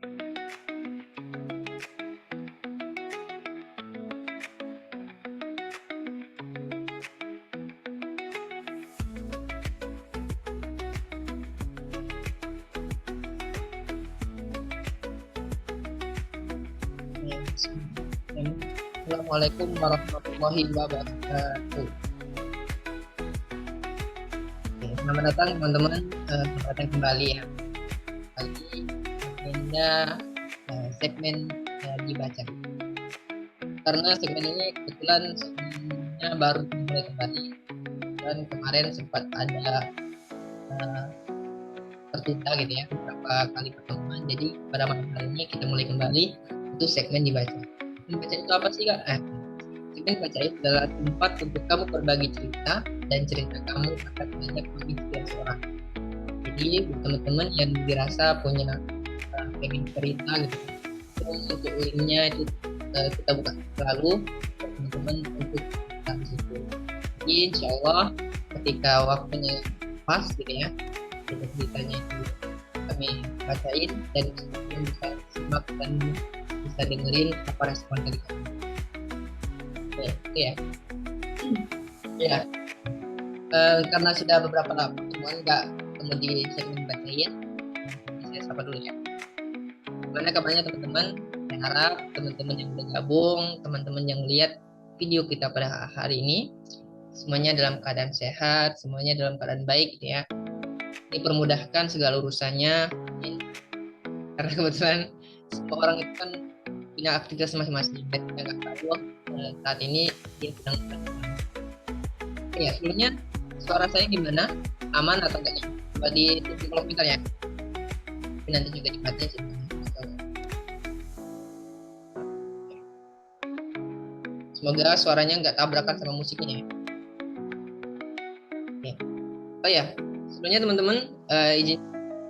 Assalamualaikum warahmatullahi wabarakatuh. Oke, selamat datang teman-teman, selamat datang kembali ya. Kali segmennya segmen dibaca. Karena segmen ini kebetulan segmennya baru mulai kembali dan kemarin sempat ada tertunda gitu ya beberapa kali pertemuan. Jadi pada malam hari ini kita mulai kembali untuk segmen dibaca. Dibaca itu apa sih kak? Segmen baca itu adalah tempat untuk kamu berbagi cerita dan cerita kamu akan banyak menginspirasi orang. Jadi teman-teman yang dirasa punya pengen cerita gitu, untuk linknya itu kita buka selalu teman-teman untuk cerita di situ. Jadi insya Allah ketika waktunya pas gitu ya, ceritanya itu kami bacain dan teman bisa simak dan bisa dengerin apa respon dari kami. Oke, ya. Ya, karena sudah beberapa pertemuan nggak ketemu di segmen bacain, saya sapa dulu ya. Gimana kabarnya teman-teman? Saya harap teman-teman yang udah gabung, teman-teman yang lihat video kita pada hari ini, semuanya dalam keadaan sehat, semuanya dalam keadaan baik gitu ya. Dipermudahkan segala urusannya, karena kebetulan semua orang itu kan punya aktivitas masing-masing. Dan kita nggak tahu saat ini dia sedang ya. Sebelumnya suara saya gimana? Aman atau enggak? Coba di kolom komentar ya. Tapi nanti juga dibaca sih. Semoga suaranya nggak tabrakan sama musiknya ya. Oke. Oh ya, sebelumnya teman-teman izin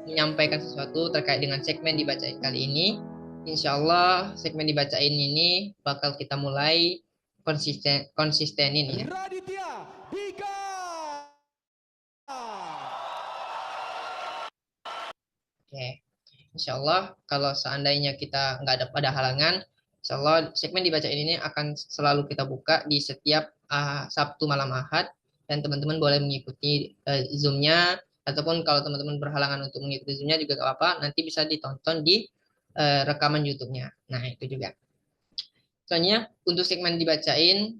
menyampaikan sesuatu terkait dengan segmen dibacain kali ini. Insya Allah segmen dibacain ini bakal kita mulai konsistenin ya. Raditya Dika. Oke, Insya Allah kalau seandainya kita nggak ada halangan, Insya Allah segmen dibacain ini akan selalu kita buka di setiap Sabtu malam Ahad, dan teman-teman boleh mengikuti Zoom-nya, ataupun kalau teman-teman berhalangan untuk mengikuti Zoom-nya juga gak apa-apa, nanti bisa ditonton di rekaman YouTube-nya. Nah itu juga. Soalnya untuk segmen dibacain,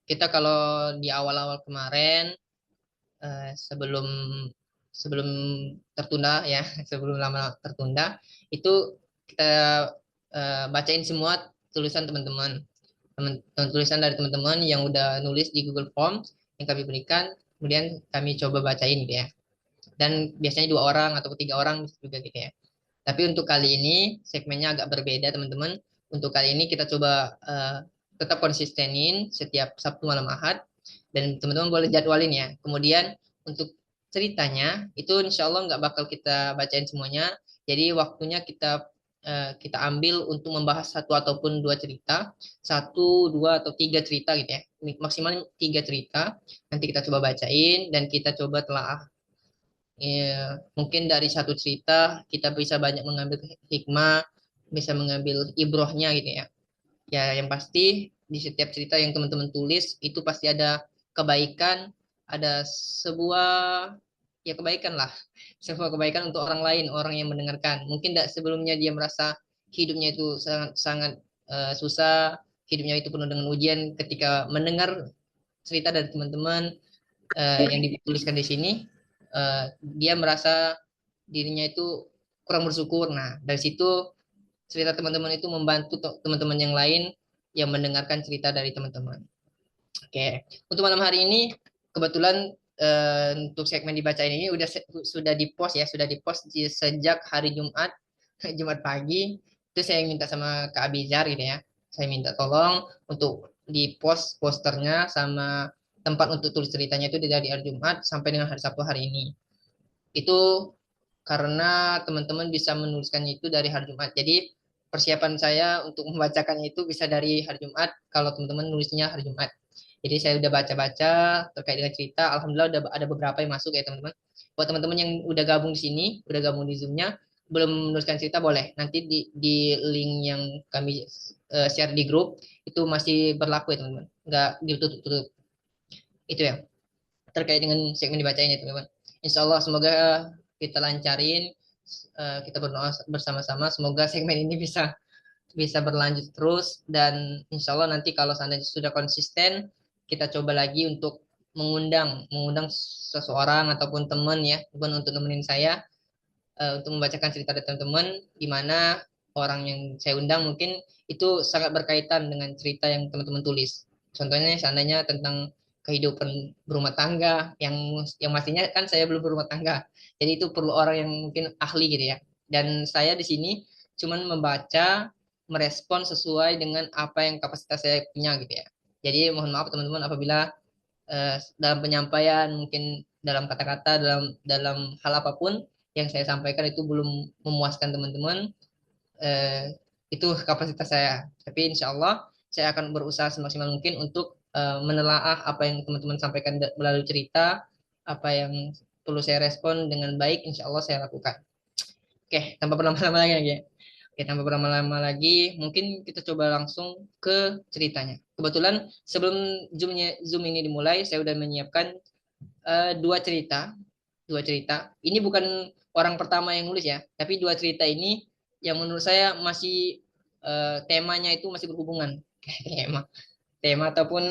kita kalau di awal-awal kemarin sebelum sebelum tertunda ya, sebelum lama tertunda, itu kita bacain semua tulisan teman-teman, tulisan dari teman-teman yang udah nulis di Google Form yang kami berikan, kemudian kami coba bacain gitu ya. Dan biasanya 2 orang atau 3 orang juga gitu ya. Tapi untuk kali ini segmennya agak berbeda teman-teman. Untuk kali ini kita coba tetap konsistenin setiap Sabtu malam Ahad, dan teman-teman boleh jadwalin ya. Kemudian untuk ceritanya itu insya Allah nggak bakal kita bacain semuanya. Jadi waktunya kita ambil untuk membahas 1 ataupun 2 cerita, 1, 2, atau 3 cerita gitu ya. Maksimal 3 cerita. Nanti kita coba bacain dan kita coba telah mungkin dari satu cerita kita bisa banyak mengambil hikmah, bisa mengambil ibrohnya gitu ya. Ya, yang pasti di setiap cerita yang teman-teman tulis itu pasti ada kebaikan, ada sebuah ya kebaikan lah, sebuah kebaikan untuk orang lain, orang yang mendengarkan. Mungkin tidak sebelumnya dia merasa hidupnya itu sangat sangat susah, hidupnya itu penuh dengan ujian. Ketika mendengar cerita dari teman-teman yang dituliskan di sini, dia merasa dirinya itu kurang bersyukur. Nah, dari situ cerita teman-teman itu membantu teman-teman yang lain yang mendengarkan cerita dari teman-teman. Oke, untuk malam hari ini kebetulan untuk segmen dibacain ini sudah di-post ya, sudah di-post sejak hari Jumat, Jumat pagi. Itu saya minta sama Kak Abizar gitu ya. Saya minta tolong untuk di-post posternya sama tempat untuk tulis ceritanya itu dari hari Jumat sampai dengan hari Sabtu hari ini. Itu karena teman-teman bisa menuliskannya itu dari hari Jumat. Jadi persiapan saya untuk membacakannya itu bisa dari hari Jumat kalau teman-teman nulisnya hari Jumat. Jadi saya udah baca-baca terkait dengan cerita. Alhamdulillah udah ada beberapa yang masuk ya teman-teman. Buat teman-teman yang udah gabung di sini, udah gabung di Zoom-nya, belum menuliskan cerita boleh. Nanti di link yang kami share di grup itu masih berlaku ya teman-teman. Nggak ditutup-tutup. Itu ya terkait dengan segmen dibacain ya teman-teman. Insya Allah semoga kita lancarin, kita berdoa bersama-sama. Semoga segmen ini bisa bisa berlanjut terus dan insya Allah nanti kalau seandainya sudah konsisten kita coba lagi untuk mengundang seseorang ataupun teman ya teman untuk nemenin saya untuk membacakan cerita dari teman-teman di mana orang yang saya undang mungkin itu sangat berkaitan dengan cerita yang teman-teman tulis. Contohnya seandainya tentang kehidupan berumah tangga yang pastinya kan saya belum berumah tangga. Jadi itu perlu orang yang mungkin ahli gitu ya. Dan saya di sini cuman membaca, merespon sesuai dengan apa yang kapasitas saya punya gitu ya. Jadi mohon maaf teman-teman apabila dalam penyampaian mungkin dalam kata-kata dalam dalam hal apapun yang saya sampaikan itu belum memuaskan teman-teman eh, itu kapasitas saya tapi insya Allah saya akan berusaha semaksimal mungkin untuk menelaah apa yang teman-teman sampaikan melalui cerita apa yang perlu saya respon dengan baik insya Allah saya lakukan oke tanpa berlama-lama lagi ya oke tanpa berlama-lama lagi mungkin kita coba langsung ke ceritanya kebetulan sebelum zoom ini dimulai saya sudah menyiapkan dua cerita. Dua cerita. Ini bukan orang pertama yang nulis ya, tapi dua cerita ini yang menurut saya masih temanya itu masih berhubungan. Tema, tema ataupun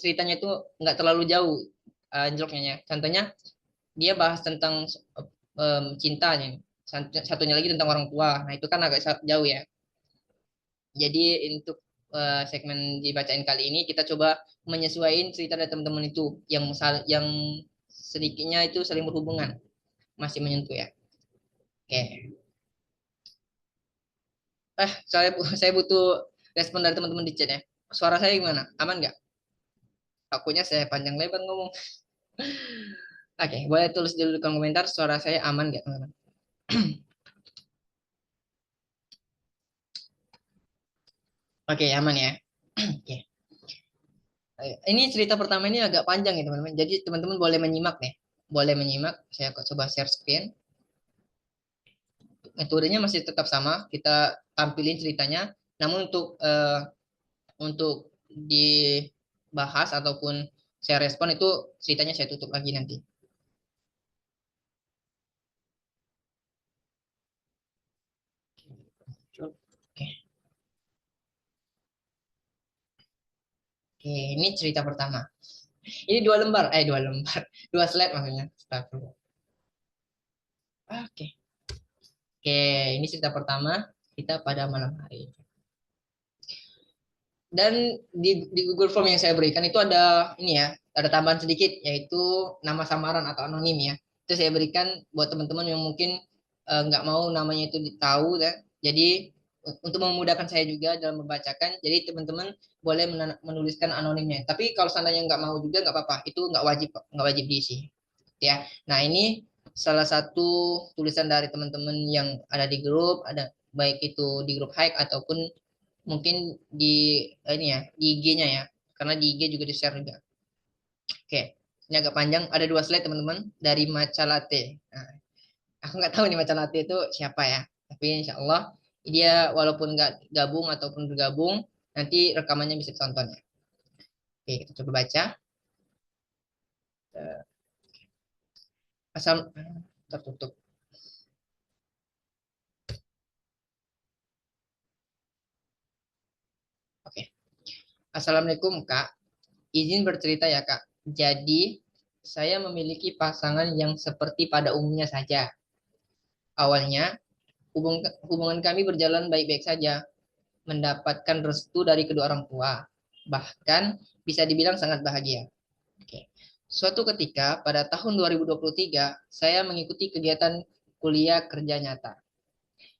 ceritanya itu nggak terlalu jauh anjloknya ya. Contohnya dia bahas tentang cintanya. Satunya lagi tentang orang tua. Nah itu kan agak jauh ya. Jadi untuk segmen dibacain kali ini kita coba menyesuaikan cerita dari teman-teman itu yang sedikitnya itu saling berhubungan, masih menyentuh ya. Oke. Saya butuh respon dari teman-teman di chat ya. Suara saya gimana? Aman nggak? Akunya saya panjang lebar ngomong. Oke, boleh tulis dulu di kolom komentar suara saya aman nggak, teman-teman? Oke, aman ya. Oke. Ini cerita pertama ini agak panjang ya, teman-teman. Jadi teman-teman boleh menyimak nih. Boleh menyimak. Saya coba share screen. Metodenya masih tetap sama, kita tampilin ceritanya. Namun untuk dibahas ataupun saya respon itu ceritanya saya tutup lagi nanti. Oke, Oke, ini cerita pertama. Ini dua lembar, dua slide maksudnya. Astagfirullah. Oke, Oke, ini cerita pertama kita pada malam hari. Dan di Google Form yang saya berikan itu ada ini ya, ada tambahan sedikit yaitu nama samaran atau anonim ya. Itu saya berikan buat teman-teman yang mungkin nggak mau namanya itu ditahu ya. Jadi untuk memudahkan saya juga dalam membacakan, jadi teman-teman boleh menuliskan anonimnya. Tapi kalau seandainya nggak mau juga nggak apa-apa, itu nggak wajib diisi. Ya, nah ini salah satu tulisan dari teman-teman yang ada di grup, ada baik itu di grup hike ataupun mungkin di ini ya di IG-nya ya karena di IG juga di share juga oke ini agak panjang ada dua slide teman-teman dari Matcha Latte nah, aku nggak tahu nih Matcha Latte itu siapa ya tapi insya Allah dia walaupun nggak gabung ataupun bergabung nanti rekamannya bisa ditonton ya oke kita coba baca asal tertutup oke Assalamualaikum Kak izin bercerita ya Kak jadi saya memiliki pasangan yang seperti pada umumnya saja awalnya hubungan kami berjalan baik-baik saja, mendapatkan restu dari kedua orang tua. Bahkan bisa dibilang sangat bahagia. Oke. Suatu ketika pada tahun 2023, saya mengikuti kegiatan kuliah kerja nyata.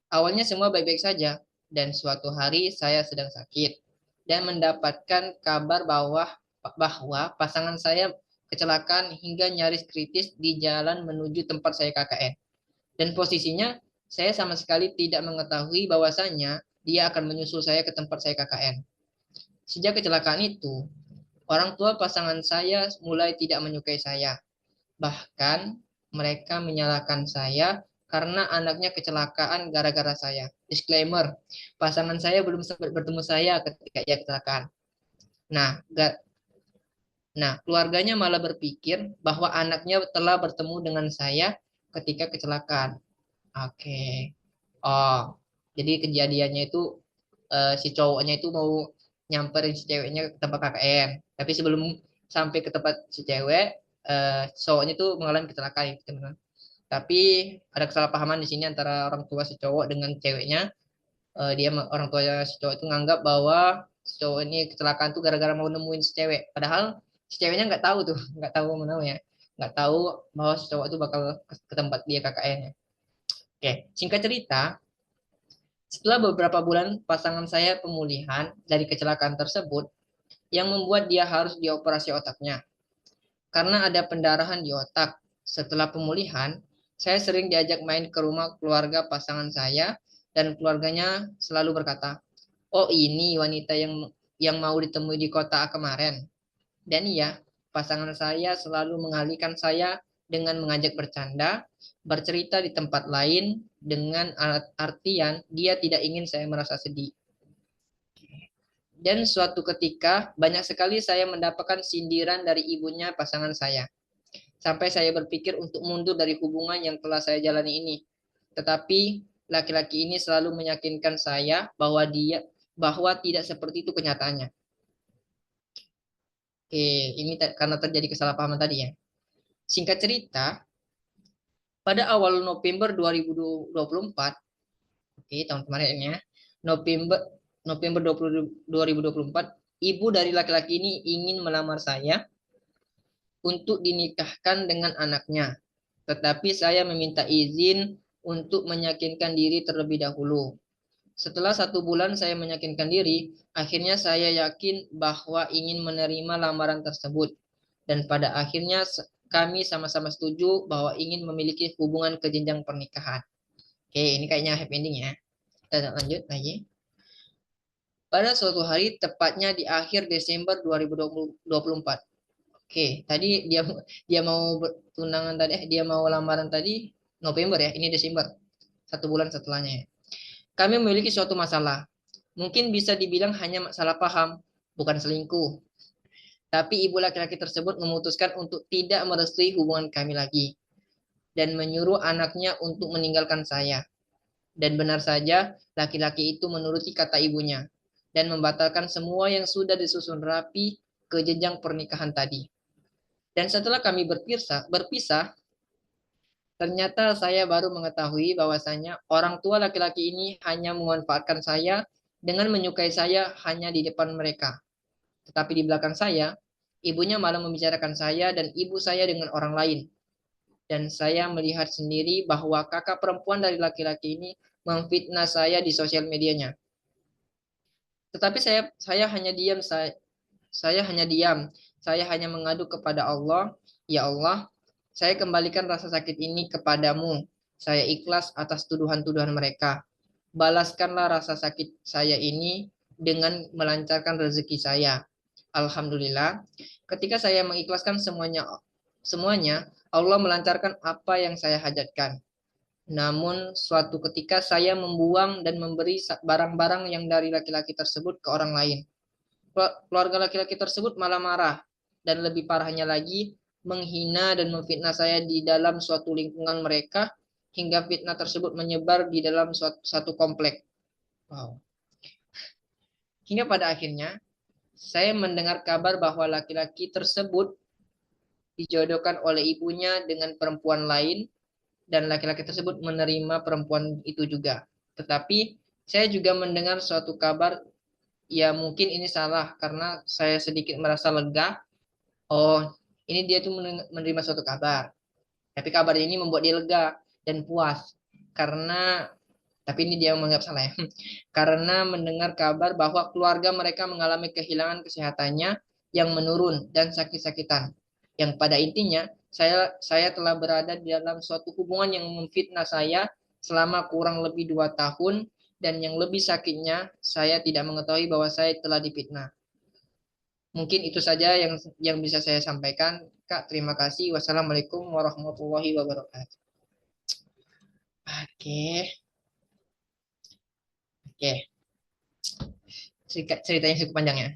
Awalnya semua baik-baik saja, dan suatu hari saya sedang sakit dan mendapatkan kabar bahwa pasangan saya kecelakaan hingga nyaris kritis di jalan menuju tempat saya KKN. Dan posisinya saya sama sekali tidak mengetahui bahwasannya dia akan menyusul saya ke tempat saya KKN. Sejak kecelakaan itu, orang tua pasangan saya mulai tidak menyukai saya. Bahkan mereka menyalahkan saya karena anaknya kecelakaan gara-gara saya. Disclaimer, pasangan saya belum sempat bertemu saya ketika ia kecelakaan. Nah, keluarganya malah berpikir bahwa anaknya telah bertemu dengan saya ketika kecelakaan. Oke. Oh, jadi kejadiannya itu si cowoknya itu mau nyamperin si ceweknya ke tempat KKN. Tapi sebelum sampai ke tempat si cewek, cowoknya itu mengalami kecelakaan, teman-teman. Tapi ada kesalahpahaman di sini antara orang tua si cowok dengan ceweknya. Orang tua si cowok itu nganggap bahwa si cowok ini kecelakaan tuh gara-gara mau nemuin si cewek. Padahal si ceweknya nggak tahu tuh, nggak tahu mana ya, nggak tahu bahwa si cowok itu bakal ke tempat dia KKN. Oke, singkat cerita, setelah beberapa bulan pasangan saya pemulihan dari kecelakaan tersebut, yang membuat dia harus dioperasi otaknya. Karena ada pendarahan di otak. Setelah pemulihan, saya sering diajak main ke rumah keluarga pasangan saya dan keluarganya selalu berkata, "Oh, ini wanita yang mau ditemui di kota kemarin." Dan iya, pasangan saya selalu mengalihkan saya dengan mengajak bercanda, bercerita di tempat lain dengan artian dia tidak ingin saya merasa sedih. Dan suatu ketika banyak sekali saya mendapatkan sindiran dari ibunya pasangan saya. Sampai saya berpikir untuk mundur dari hubungan yang telah saya jalani ini. Tetapi laki-laki ini selalu meyakinkan saya bahwa tidak seperti itu kenyataannya. Oke, ini karena terjadi kesalahpahaman tadi ya. Singkat cerita, pada awal November 2024, oke, tahun kemarin ya, November November 2024, ibu dari laki-laki ini ingin melamar saya untuk dinikahkan dengan anaknya. Tetapi saya meminta izin untuk meyakinkan diri terlebih dahulu. Setelah 1 bulan saya meyakinkan diri, akhirnya saya yakin bahwa ingin menerima lamaran tersebut. Dan pada akhirnya kami sama-sama setuju bahwa ingin memiliki hubungan ke jenjang pernikahan. Oke, ini kayaknya happy ending ya. Kita lanjut lagi. Pada suatu hari, tepatnya di akhir Desember 2024. Oke, tadi dia mau tunangan tadi, dia mau lamaran tadi November ya, ini Desember. 1 bulan setelahnya. Kami memiliki suatu masalah. Mungkin bisa dibilang hanya masalah paham, bukan selingkuh. Tapi ibu laki-laki tersebut memutuskan untuk tidak merestui hubungan kami lagi dan menyuruh anaknya untuk meninggalkan saya. Dan benar saja, laki-laki itu menuruti kata ibunya dan membatalkan semua yang sudah disusun rapi ke jenjang pernikahan tadi. Dan setelah kami berpisah, ternyata saya baru mengetahui bahwasanya orang tua laki-laki ini hanya memanfaatkan saya dengan menyukai saya hanya di depan mereka. Tetapi di belakang saya, ibunya malah membicarakan saya dan ibu saya dengan orang lain. Dan saya melihat sendiri bahwa kakak perempuan dari laki-laki ini memfitnah saya di sosial medianya. Tetapi saya hanya diam, saya hanya diam. Saya hanya mengadu kepada Allah, "Ya Allah, saya kembalikan rasa sakit ini kepadamu. Saya ikhlas atas tuduhan-tuduhan mereka. Balaskanlah rasa sakit saya ini dengan melancarkan rezeki saya." Alhamdulillah, ketika saya mengikhlaskan semuanya, Allah melancarkan apa yang saya hajatkan. Namun suatu ketika saya membuang dan memberi barang-barang yang dari laki-laki tersebut ke orang lain. Keluarga laki-laki tersebut malah marah dan lebih parahnya lagi menghina dan memfitnah saya di dalam suatu lingkungan mereka hingga fitnah tersebut menyebar di dalam satu komplek. Wow. Hingga pada akhirnya saya mendengar kabar bahwa laki-laki tersebut dijodohkan oleh ibunya dengan perempuan lain dan laki-laki tersebut menerima perempuan itu juga. Tetapi saya juga mendengar suatu kabar, ya mungkin ini salah karena saya sedikit merasa lega. Oh, ini dia tuh menerima suatu kabar. Tapi kabar ini membuat dia lega dan puas karena tapi ini dia menganggap salah ya. Karena mendengar kabar bahwa keluarga mereka mengalami kehilangan kesehatannya yang menurun dan sakit-sakitan. Yang pada intinya saya telah berada di dalam suatu hubungan yang memfitnah saya selama kurang lebih 2 tahun dan yang lebih sakitnya saya tidak mengetahui bahwa saya telah difitnah. Mungkin itu saja yang bisa saya sampaikan, Kak. Terima kasih. Wassalamualaikum warahmatullahi wabarakatuh. Oke, oke. Ceritanya cukup panjang ya.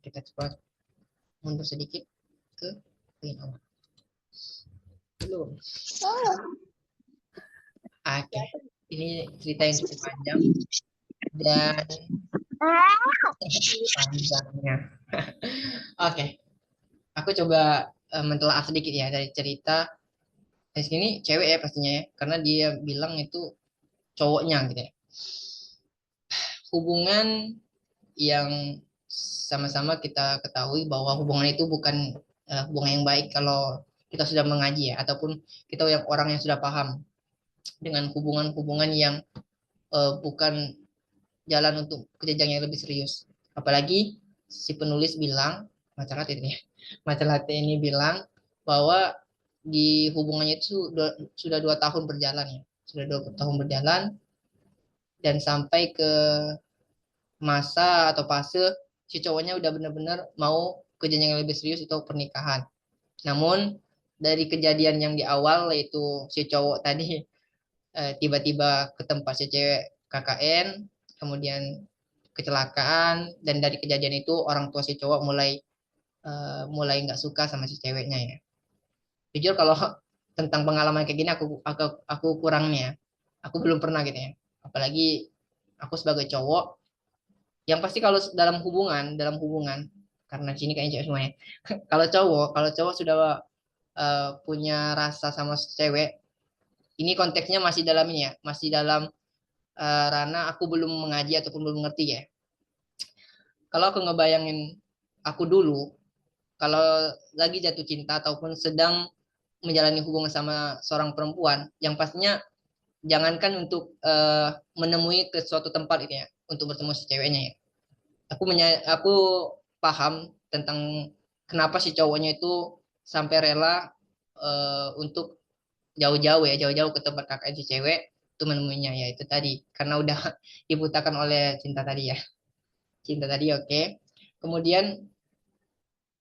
Kita coba mundur sedikit ke bagian awal. Belum. Oke, ini cerita yang cukup panjang dan panjangnya. Oke, aku coba mentelaah sedikit ya dari cerita. Dari sini cewek ya pastinya ya, karena dia bilang itu cowoknya gitu ya. Hubungan yang sama-sama kita ketahui bahwa hubungan itu bukan hubungan yang baik kalau kita sudah mengaji ya, ataupun kita yang orang yang sudah paham dengan hubungan-hubungan yang bukan jalan untuk ke jenjang yang lebih serius. Apalagi si penulis bilang, Macarat ini, Macarat ini bilang bahwa di hubungannya itu sudah 2 tahun berjalan ya, sudah 2 tahun berjalan dan sampai ke masa atau fase si cowoknya udah benar-benar mau ke jenjang yang lebih serius itu pernikahan. Namun dari kejadian yang di awal yaitu si cowok tadi tiba-tiba ke tempat si cewek KKN, kemudian kecelakaan dan dari kejadian itu orang tua si cowok mulai nggak suka sama si ceweknya ya. Jujur kalau tentang pengalaman kayak gini aku kurangnya, aku belum pernah gitu ya. Apalagi aku sebagai cowok yang pasti kalau dalam hubungan karena di sini kayaknya cewek semuanya. Kalau cowok sudah punya rasa sama cewek, ini konteksnya masih dalam ini ya, masih dalam ranah aku belum mengaji ataupun belum ngerti ya. Kalau aku ngebayangin aku dulu, kalau lagi jatuh cinta ataupun sedang menjalani hubungan sama seorang perempuan, yang pastinya jangankan untuk menemui ke suatu tempat itu ya, untuk bertemu si ceweknya ya. Aku paham tentang kenapa si cowoknya itu sampai rela untuk jauh-jauh ke tempat kakak si cewek itu menemuinya ya itu tadi karena udah dibutakan oleh cinta tadi ya. Cinta tadi oke. Kemudian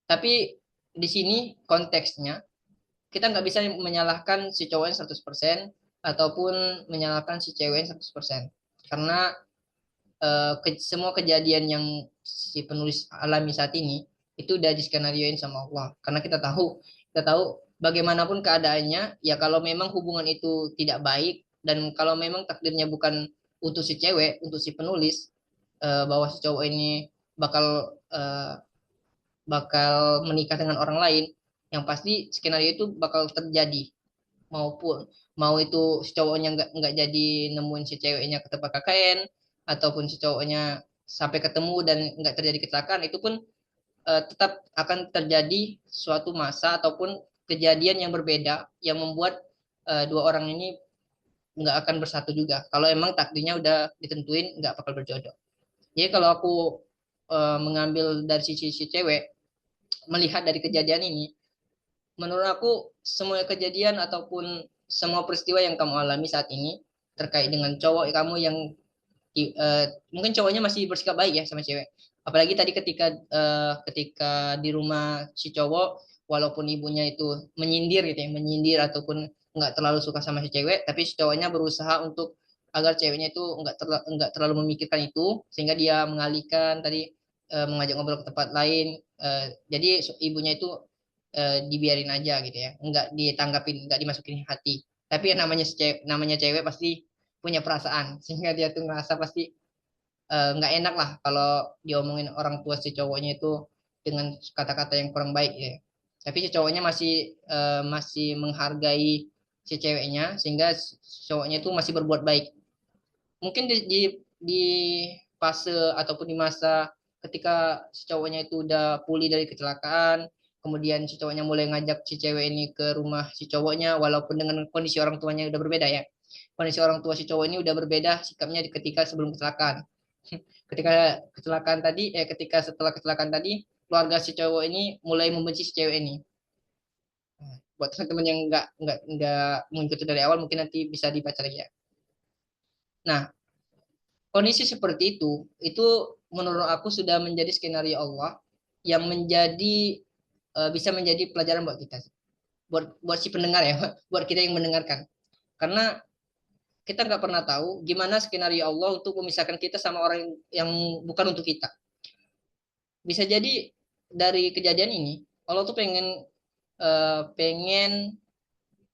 tapi di sini konteksnya kita nggak bisa menyalahkan si cowoknya 100% ataupun menyalahkan si ceweknya 100% karena semua kejadian yang si penulis alami saat ini itu udah diskenarioin sama Allah karena kita tahu bagaimanapun keadaannya ya kalau memang hubungan itu tidak baik dan kalau memang takdirnya bukan untuk si cewek untuk si penulis bahwa si cowok ini bakal bakal menikah dengan orang lain yang pasti skenario itu bakal terjadi maupun mau itu si cowoknya nggak jadi nemuin si ceweknya ke tempat KKN ataupun si cowoknya sampai ketemu dan nggak terjadi kecelakaan itu pun tetap akan terjadi suatu masa ataupun kejadian yang berbeda yang membuat dua orang ini nggak akan bersatu juga kalau emang takdirnya udah ditentuin nggak bakal berjodoh. Jadi kalau aku mengambil dari sisi si cewek melihat dari kejadian ini menurut aku semua kejadian ataupun semua peristiwa yang kamu alami saat ini terkait dengan cowok kamu yang mungkin cowoknya masih bersikap baik ya sama cewek. Apalagi tadi ketika di rumah si cowok walaupun ibunya itu menyindir gitu ya, menyindir ataupun nggak terlalu suka sama si cewek, tapi si cowoknya berusaha untuk agar ceweknya itu nggak terlalu memikirkan itu sehingga dia mengalihkan tadi mengajak ngobrol ke tempat lain. Jadi ibunya itu dibiarin aja gitu ya nggak ditanggapin nggak dimasukin hati tapi yang namanya cewek pasti punya perasaan sehingga dia tuh ngerasa pasti nggak enak lah kalau diomongin orang tua si cowoknya itu dengan kata-kata yang kurang baik ya tapi si cowoknya masih menghargai si ceweknya sehingga si cowoknya itu masih berbuat baik mungkin di fase ataupun di masa ketika si cowoknya itu udah pulih dari kecelakaan, kemudian si cowoknya mulai ngajak si cewek ini ke rumah si cowoknya, walaupun dengan kondisi orang tuanya udah berbeda ya. Kondisi orang tua si cowok ini udah berbeda sikapnya ketika sebelum kecelakaan. Ketika setelah kecelakaan tadi, keluarga si cowok ini mulai membenci si cewek ini. Buat teman-teman yang nggak mengikuti dari awal, mungkin nanti bisa dibaca lagi ya. Nah, kondisi seperti itu menurut aku sudah menjadi skenario Allah yang bisa menjadi pelajaran buat kita, buat si pendengar ya, buat kita yang mendengarkan. Karena kita nggak pernah tahu gimana skenario Allah untuk memisahkan kita sama orang yang bukan untuk kita. Bisa jadi dari kejadian ini Allah tuh pengen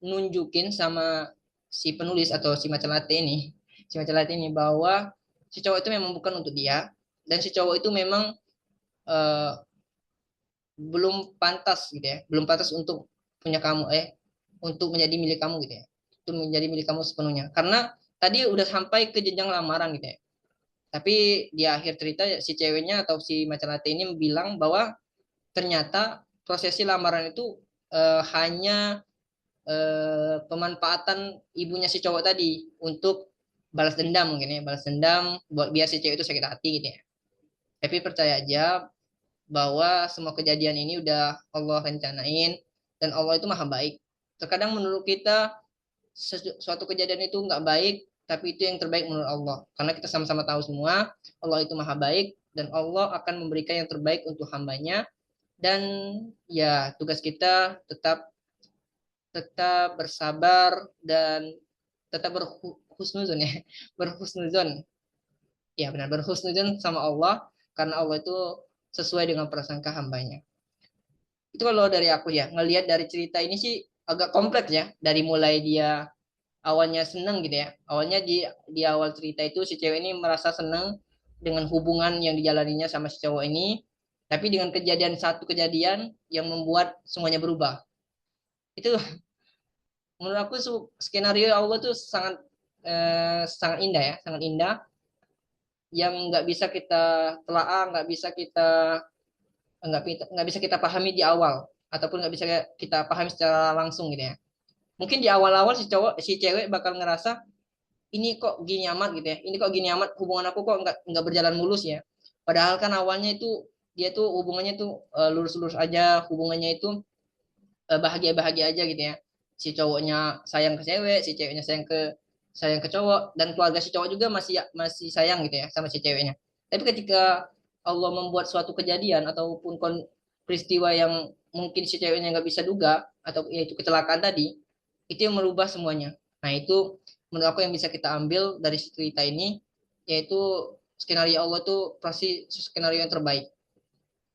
nunjukin sama si penulis atau si Macelate ini bahwa si cowok itu memang bukan untuk dia, dan si cowok itu memang eh, belum pantas gitu ya, belum pantas untuk punya kamu, untuk menjadi milik kamu gitu ya, itu menjadi milik kamu sepenuhnya. Karena tadi udah sampai ke jenjang lamaran gitu ya. Tapi di akhir cerita si ceweknya atau si Macelate ini bilang bahwa ternyata prosesi lamaran itu hanya pemanfaatan ibunya si cowok tadi untuk balas dendam mungkin ya, balas dendam buat biar si cewek itu sakit hati gitu ya. Tapi percaya aja bahwa semua kejadian ini udah Allah rencanain, dan Allah itu maha baik. Terkadang menurut kita suatu kejadian itu nggak baik, tapi itu yang terbaik menurut Allah. Karena kita sama-sama tahu semua Allah itu maha baik, dan Allah akan memberikan yang terbaik untuk hambanya. Dan ya tugas kita tetap tetap bersabar dan tetap berhusnuzon ya, berhusnuzon, ya benar, berhusnuzon sama Allah, karena Allah itu sesuai dengan prasangka hambanya. Itu kalau dari aku ya ngelihat dari cerita ini sih agak kompleks ya, dari mulai dia awalnya seneng gitu ya, awalnya di awal cerita itu si cewek ini merasa seneng dengan hubungan yang dijalaninya sama si cowok ini, tapi dengan satu kejadian yang membuat semuanya berubah. Itu menurut aku skenario Allah tuh sangat indah ya, sangat indah, yang nggak bisa kita telaah, nggak bisa kita pahami di awal, ataupun nggak bisa kita pahami secara langsung gitu ya. Mungkin di awal-awal si cewek bakal ngerasa ini kok gini amat gitu ya, ini kok gini amat, hubungan aku kok nggak berjalan mulus ya. Padahal kan awalnya itu dia tuh hubungannya tuh lurus-lurus aja, hubungannya itu bahagia-bahagia aja gitu ya. Si cowoknya sayang ke cewek, si ceweknya sayang ke cowok, dan keluarga si cowok juga masih masih sayang gitu ya sama si ceweknya. Tapi ketika Allah membuat suatu kejadian ataupun peristiwa yang mungkin si ceweknya nggak bisa duga, atau yaitu kecelakaan tadi, itu yang merubah semuanya. Nah itu menurut aku yang bisa kita ambil dari cerita ini, yaitu skenario Allah tuh pasti skenario yang terbaik.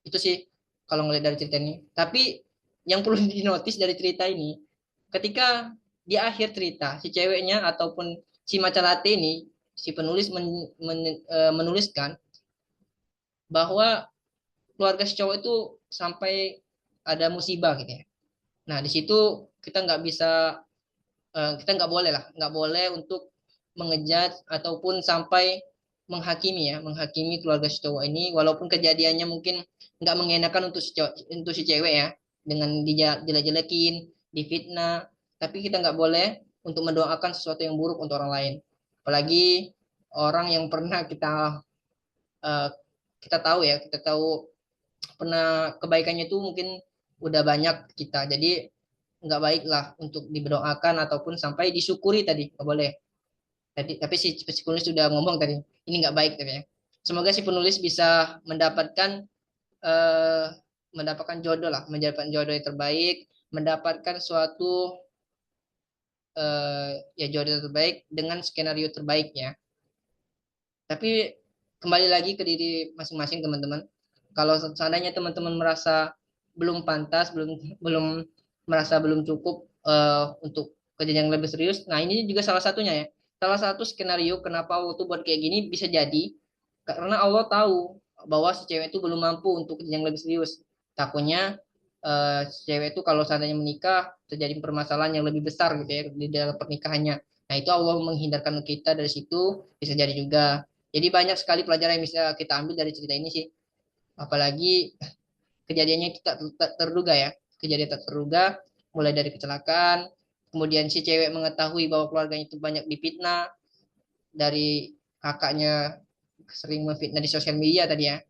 Itu sih kalau ngeliat dari cerita ini. Tapi yang perlu dinotis dari cerita ini, ketika di akhir cerita si ceweknya ataupun si Macelate ini, si penulis menuliskan bahwa keluarga si cowok itu sampai ada musibah gitu ya. Nah di situ kita nggak bisa, kita nggak boleh lah, nggak boleh untuk mengejat ataupun sampai menghakimi keluarga si cowok ini, walaupun kejadiannya mungkin nggak mengenakan untuk si cewek ya, dengan dijelek-jelekin, difitnah, tapi kita nggak boleh untuk mendoakan sesuatu yang buruk untuk orang lain, apalagi orang yang pernah eh, kita tahu pernah kebaikannya itu mungkin udah banyak kita, jadi nggak baik lah untuk diberdoakan ataupun sampai disyukuri tadi, nggak boleh tadi. Tapi si penulis sudah ngomong tadi ini nggak baik tadi ya. Semoga si penulis bisa eh, mendapatkan jodoh lah, mendapatkan jodoh yang terbaik, mendapatkan suatu ya jodoh yang terbaik dengan skenario terbaiknya. Tapi kembali lagi ke diri masing-masing teman-teman. Kalau seandainya teman-teman merasa belum pantas, belum merasa belum cukup untuk kejadian yang lebih serius, nah ini juga salah satunya ya. Salah satu skenario kenapa Allah tuh buat kayak gini bisa jadi karena Allah tahu bahwa si cewek itu belum mampu untuk kejadian yang lebih serius. Takutnya si cewek itu kalau seandainya menikah terjadi permasalahan yang lebih besar gitu ya di dalam pernikahannya. Nah itu Allah menghindarkan kita dari situ, bisa jadi juga. Jadi banyak sekali pelajaran yang bisa kita ambil dari cerita ini sih. Apalagi kejadiannya itu tak terduga ya. Kejadian tak terduga, mulai dari kecelakaan, kemudian si cewek mengetahui bahwa keluarganya itu banyak difitnah, dari kakaknya sering memfitnah di sosial media tadi ya.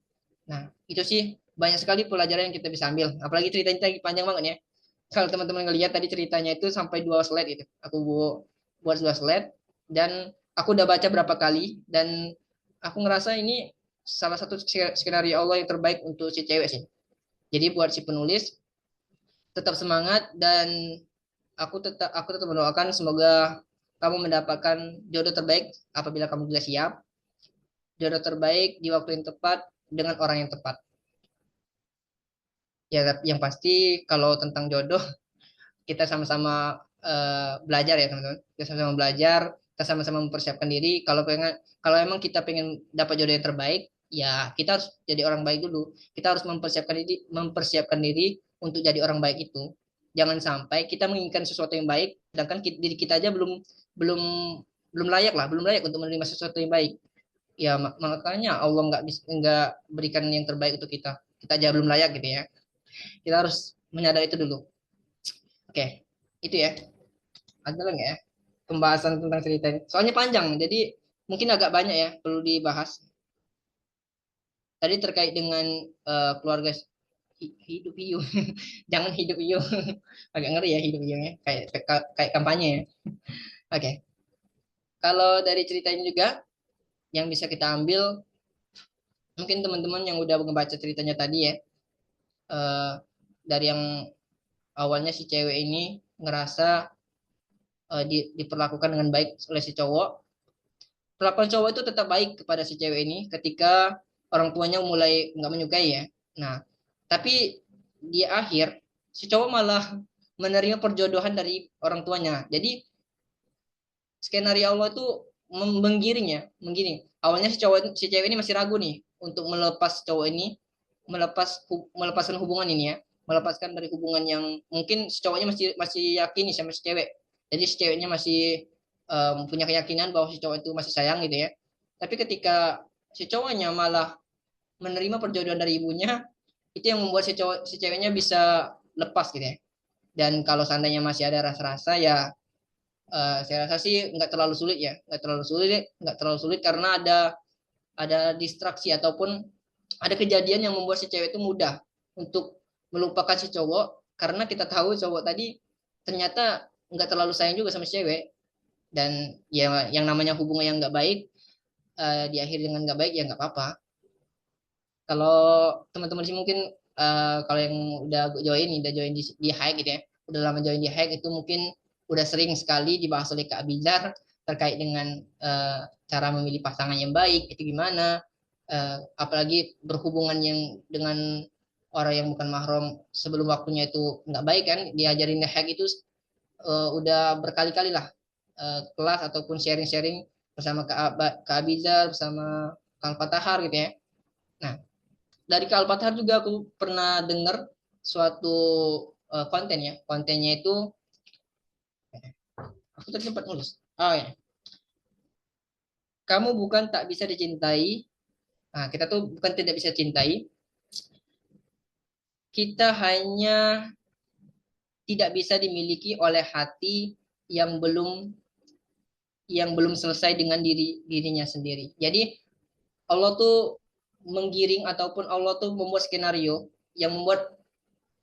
Nah, itu sih banyak sekali pelajaran yang kita bisa ambil. Apalagi ceritanya tadi panjang banget ya. Kalau teman-teman ngelihat tadi ceritanya itu sampai 2 slide itu. Aku buat 2 slide, dan aku udah baca berapa kali, dan aku ngerasa ini salah satu skenario Allah yang terbaik untuk si cewek sih. Jadi buat si penulis tetap semangat, dan aku tetap mendoakan semoga kamu mendapatkan jodoh terbaik apabila kamu sudah siap, jodoh terbaik di waktu yang tepat dengan orang yang tepat. Ya, yang pasti kalau tentang jodoh kita sama-sama belajar ya teman-teman. Kita sama-sama belajar, kita sama-sama mempersiapkan diri. Kalau emang kita pengen dapat jodoh yang terbaik, ya kita harus jadi orang baik dulu. Kita harus mempersiapkan diri untuk jadi orang baik itu. Jangan sampai kita menginginkan sesuatu yang baik, sedangkan diri kita aja belum belum layak lah, belum layak untuk menerima sesuatu yang baik. Ya makanya Allah nggak berikan yang terbaik untuk kita. Kita aja belum layak gitu ya. Kita harus menyadari itu dulu. Oke, itu ya. Ada lagi ya pembahasan tentang cerita ini. Soalnya panjang, jadi mungkin agak banyak ya perlu dibahas. Tadi terkait dengan keluarga hidup hiu, jangan hidup hiu, agak ngeri ya hidup hiunya, kayak kampanye ya. Oke, kalau dari cerita ini juga yang bisa kita ambil, mungkin teman-teman yang udah ngebaca ceritanya tadi ya, eh, dari yang awalnya si cewek ini ngerasa diperlakukan dengan baik oleh si cowok. Perlakuan cowok itu tetap baik kepada si cewek ini ketika orang tuanya mulai nggak menyukai ya. Nah, tapi di akhir si cowok malah menerima perjodohan dari orang tuanya. Jadi skenario Allah itu menggiring ya, menggiring. Awalnya si cewek ini masih ragu nih untuk melepas cowok ini, melepaskan hubungan ini ya, melepaskan dari hubungan yang mungkin si cowoknya masih masih yakin nih sama si cewek. Jadi si ceweknya masih punya keyakinan bahwa si cowok itu masih sayang gitu ya. Tapi ketika si cowoknya malah menerima perjodohan dari ibunya, itu yang membuat si ceweknya bisa lepas gitu ya. Dan kalau seandainya masih ada rasa-rasa ya saya rasa sih nggak terlalu sulit ya, nggak terlalu sulit karena ada distraksi ataupun ada kejadian yang membuat si cewek itu mudah untuk melupakan si cowok karena kita tahu cowok tadi ternyata nggak terlalu sayang juga sama si cewek dan ya yang namanya hubungan yang nggak baik diakhiri dengan nggak baik ya nggak apa-apa. Kalau teman-teman sih mungkin kalau yang udah join di Hike gitu ya, udah lama join di Hike itu mungkin udah sering sekali dibahas oleh Kak Bizar terkait dengan cara memilih pasangan yang baik itu gimana, apalagi berhubungan yang dengan orang yang bukan mahram sebelum waktunya itu nggak baik kan, diajarin di Hike itu udah berkali-kali lah kelas ataupun sharing-sharing bersama Kak Bizar bersama Kang Fatahar gitu ya. Nah, dari Kak Alpatar juga aku pernah dengar suatu konten ya. Kontennya itu aku tadi sempat nulis. Oh ya, kamu bukan tak bisa dicintai. Nah, kita tuh bukan tidak bisa cintai, kita hanya tidak bisa dimiliki oleh hati yang belum selesai dengan dirinya sendiri. Jadi Allah tuh menggiring ataupun Allah tuh membuat skenario yang membuat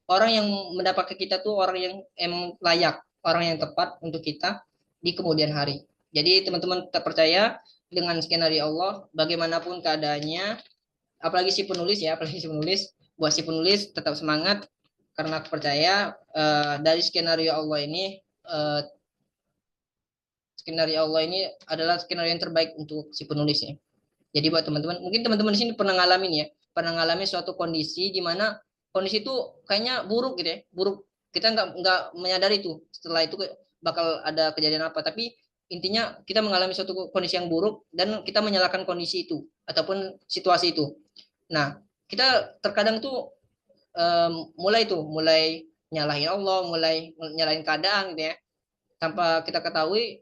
orang yang mendapatkan kita tuh orang yang emang layak, orang yang tepat untuk kita di kemudian hari. Jadi teman-teman tetap percaya dengan skenario Allah, bagaimanapun keadaannya, apalagi si penulis ya, apalagi si penulis, buat si penulis tetap semangat karena aku percaya dari skenario Allah ini adalah skenario yang terbaik untuk si penulisnya. Jadi buat teman-teman, mungkin teman-teman di sini pernah ngalamin ya, pernah ngalamin suatu kondisi di mana kondisi itu kayaknya buruk gitu ya, buruk. Kita nggak menyadari itu setelah itu bakal ada kejadian apa, tapi intinya kita mengalami suatu kondisi yang buruk dan kita menyalahkan kondisi itu ataupun situasi itu. Nah, kita terkadang tuh mulai nyalahin Allah, mulai nyalahin keadaan gitu ya, tanpa kita ketahui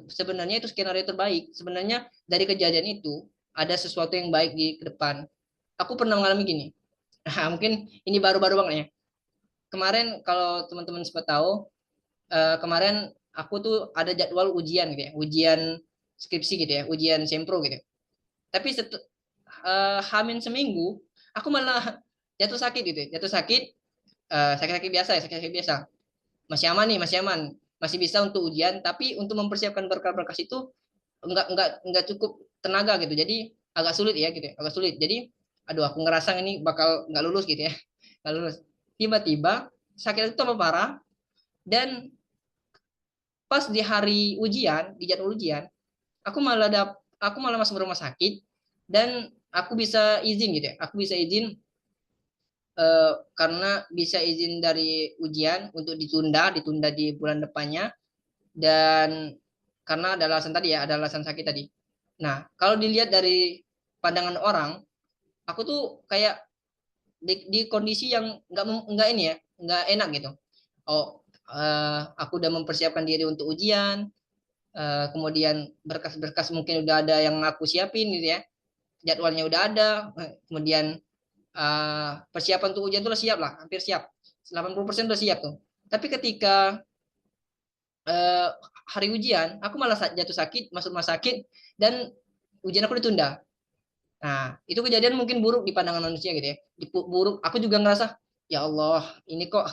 sebenarnya itu skenario terbaik. Sebenarnya dari kejadian itu ada sesuatu yang baik di depan. Aku pernah mengalami gini. Nah, mungkin ini baru-baru banget ya. Kemarin kalau teman-teman sempat tahu, kemarin aku tuh ada jadwal ujian gitu ya, ujian skripsi gitu ya, ujian sempro gitu. Tapi hamin seminggu, aku malah jatuh sakit gitu ya, jatuh sakit, sakit-sakit biasa ya, sakit-sakit biasa. Masih aman nih, masih aman, masih bisa untuk ujian. Tapi untuk mempersiapkan berkas-berkas itu nggak cukup tenaga gitu. Jadi agak sulit ya gitu, ya, agak sulit. Jadi aduh aku ngerasa ini bakal nggak lulus gitu ya, nggak lulus. Tiba-tiba sakit itu tambah parah dan pas di hari ujian, di jadwal ujian, aku malah masuk rumah sakit dan aku bisa izin gitu ya. Aku bisa izin karena bisa izin dari ujian untuk ditunda di bulan depannya dan karena ada alasan tadi ya, ada alasan sakit tadi. Nah, kalau dilihat dari pandangan orang, aku tuh kayak di kondisi yang nggak ini ya, nggak enak gitu. Oh, aku udah mempersiapkan diri untuk ujian, kemudian berkas-berkas mungkin udah ada yang aku siapin gitu ya, jadwalnya udah ada, kemudian persiapan untuk ujian itu udah siap lah, hampir siap, 80% udah siap tuh. Tapi ketika eh, hari ujian, aku malah jatuh sakit, masuk rumah sakit, dan ujian aku ditunda. Nah, itu kejadian mungkin buruk di pandangan manusia gitu ya. Buruk, aku juga ngerasa, ya Allah, ini kok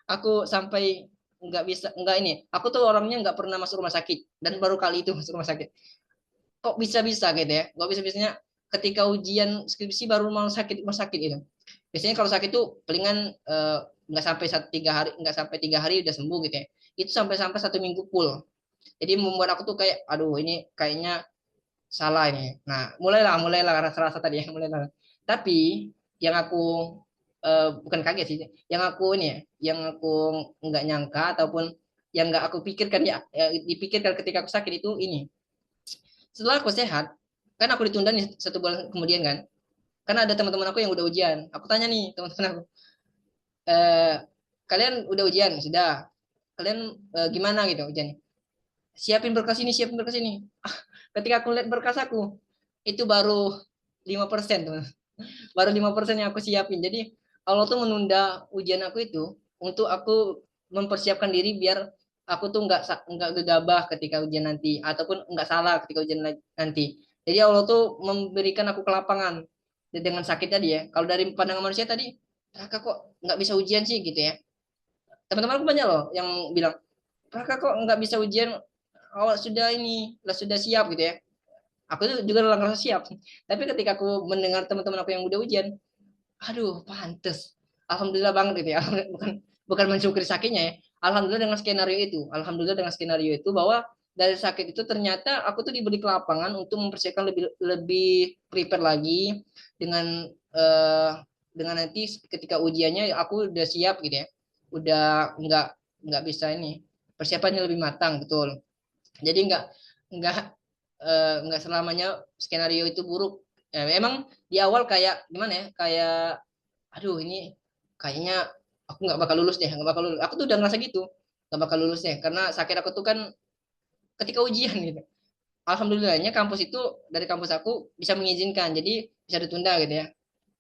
aku sampai nggak ini. Aku tuh orangnya nggak pernah masuk rumah sakit dan baru kali itu masuk rumah sakit. Kok bisa-bisa gitu ya? Kok bisa-bisanya ketika ujian skripsi baru mau sakit rumah sakit itu. Biasanya kalau sakit tuh palingan nggak sampai 3 hari, nggak sampai 3 hari udah sembuh gitu ya. Itu sampai 1 minggu full. Jadi membuat aku tuh kayak, aduh ini kayaknya salah ini. Nah, mulailah rasa-rasa tadi ya, mulailah. Tapi yang aku bukan kaget sih, yang aku ini ya, yang aku nggak nyangka ataupun yang nggak aku pikirkan ya, dipikirkan ketika aku sakit itu ini. Setelah aku sehat, kan aku ditunda nih 1 bulan kemudian kan. Karena ada teman-teman aku yang udah ujian. Aku tanya nih teman-teman aku, eh, kalian udah ujian? Sudah. Kalian gimana gitu ujian? Siapin berkas ini. Ketika aku lihat berkas aku, itu baru 5% teman. Baru 5% yang aku siapin. Jadi Allah tuh menunda ujian aku itu untuk aku mempersiapkan diri biar aku tuh nggak gegabah ketika ujian nanti ataupun nggak salah ketika ujian nanti. Jadi Allah tuh memberikan aku kelapangan dengan sakit tadi ya. Kalau dari pandangan manusia tadi, Raka kok nggak bisa ujian sih gitu ya. Teman-teman aku banyak loh yang bilang, Raka kok nggak bisa ujian, awal sudah ini, lah sudah siap gitu ya. Aku tuh juga udah ngerasa siap. Tapi ketika aku mendengar teman-teman aku yang udah ujian, aduh, pantes. Alhamdulillah banget gitu ya. Bukan bukan mensyukuri sakitnya ya. Alhamdulillah dengan skenario itu. Alhamdulillah dengan skenario itu bahwa dari sakit itu ternyata aku tuh diberi kelapangan untuk mempersiapkan lebih lebih prepare lagi dengan eh, dengan nanti ketika ujiannya aku udah siap gitu ya. Udah nggak bisa ini. Persiapannya lebih matang betul. Jadi nggak nggak selamanya skenario itu buruk. Emang di awal kayak gimana ya? Kayak aduh ini kayaknya aku nggak bakal lulus deh, nggak bakal lulus. Aku tuh udah ngerasa gitu, nggak bakal lulus deh, karena sakit aku tuh kan ketika ujian gitu. Alhamdulillahnya kampus itu dari kampus aku bisa mengizinkan, jadi bisa ditunda gitu ya.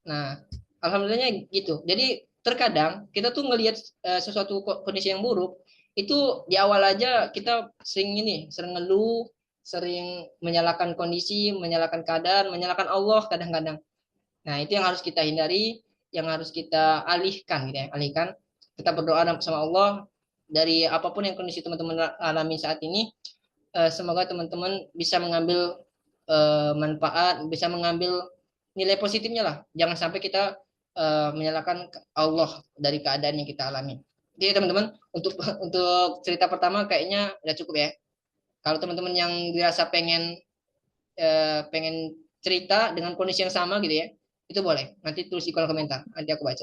Nah, alhamdulillahnya gitu. Jadi terkadang kita tuh ngelihat sesuatu kondisi yang buruk itu di awal aja kita sering ngeluh, sering menyalahkan kondisi, menyalahkan keadaan, menyalahkan Allah kadang-kadang. Nah, itu yang harus kita hindari, yang harus kita alihkan gitu ya, alihkan. Kita berdoa sama Allah dari apapun yang kondisi teman-teman alami saat ini, semoga teman-teman bisa mengambil manfaat, bisa mengambil nilai positifnya lah. Jangan sampai kita menyalahkan Allah dari keadaan yang kita alami. Jadi teman-teman, untuk untuk cerita pertama kayaknya udah cukup ya. Kalau teman-teman yang dirasa pengen cerita dengan kondisi yang sama gitu ya, itu boleh. Nanti tulis di kolom komentar, nanti aku baca.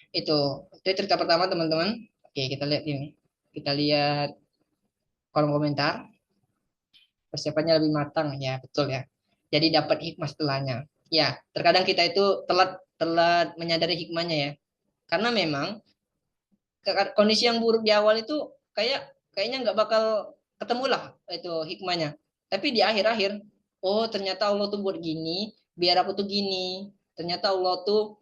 Itu cerita pertama teman-teman. Oke, kita lihat ini. Kita lihat kolom komentar. Persiapannya lebih matang, ya betul ya. Jadi dapat hikmah setelahnya. Ya, terkadang kita itu telat telat menyadari hikmahnya ya. Karena memang kondisi yang buruk di awal itu kayaknya nggak bakal ketemu lah itu hikmahnya. Tapi di akhir-akhir, oh ternyata Allah tuh buat gini, biar aku tuh gini. Ternyata Allah tuh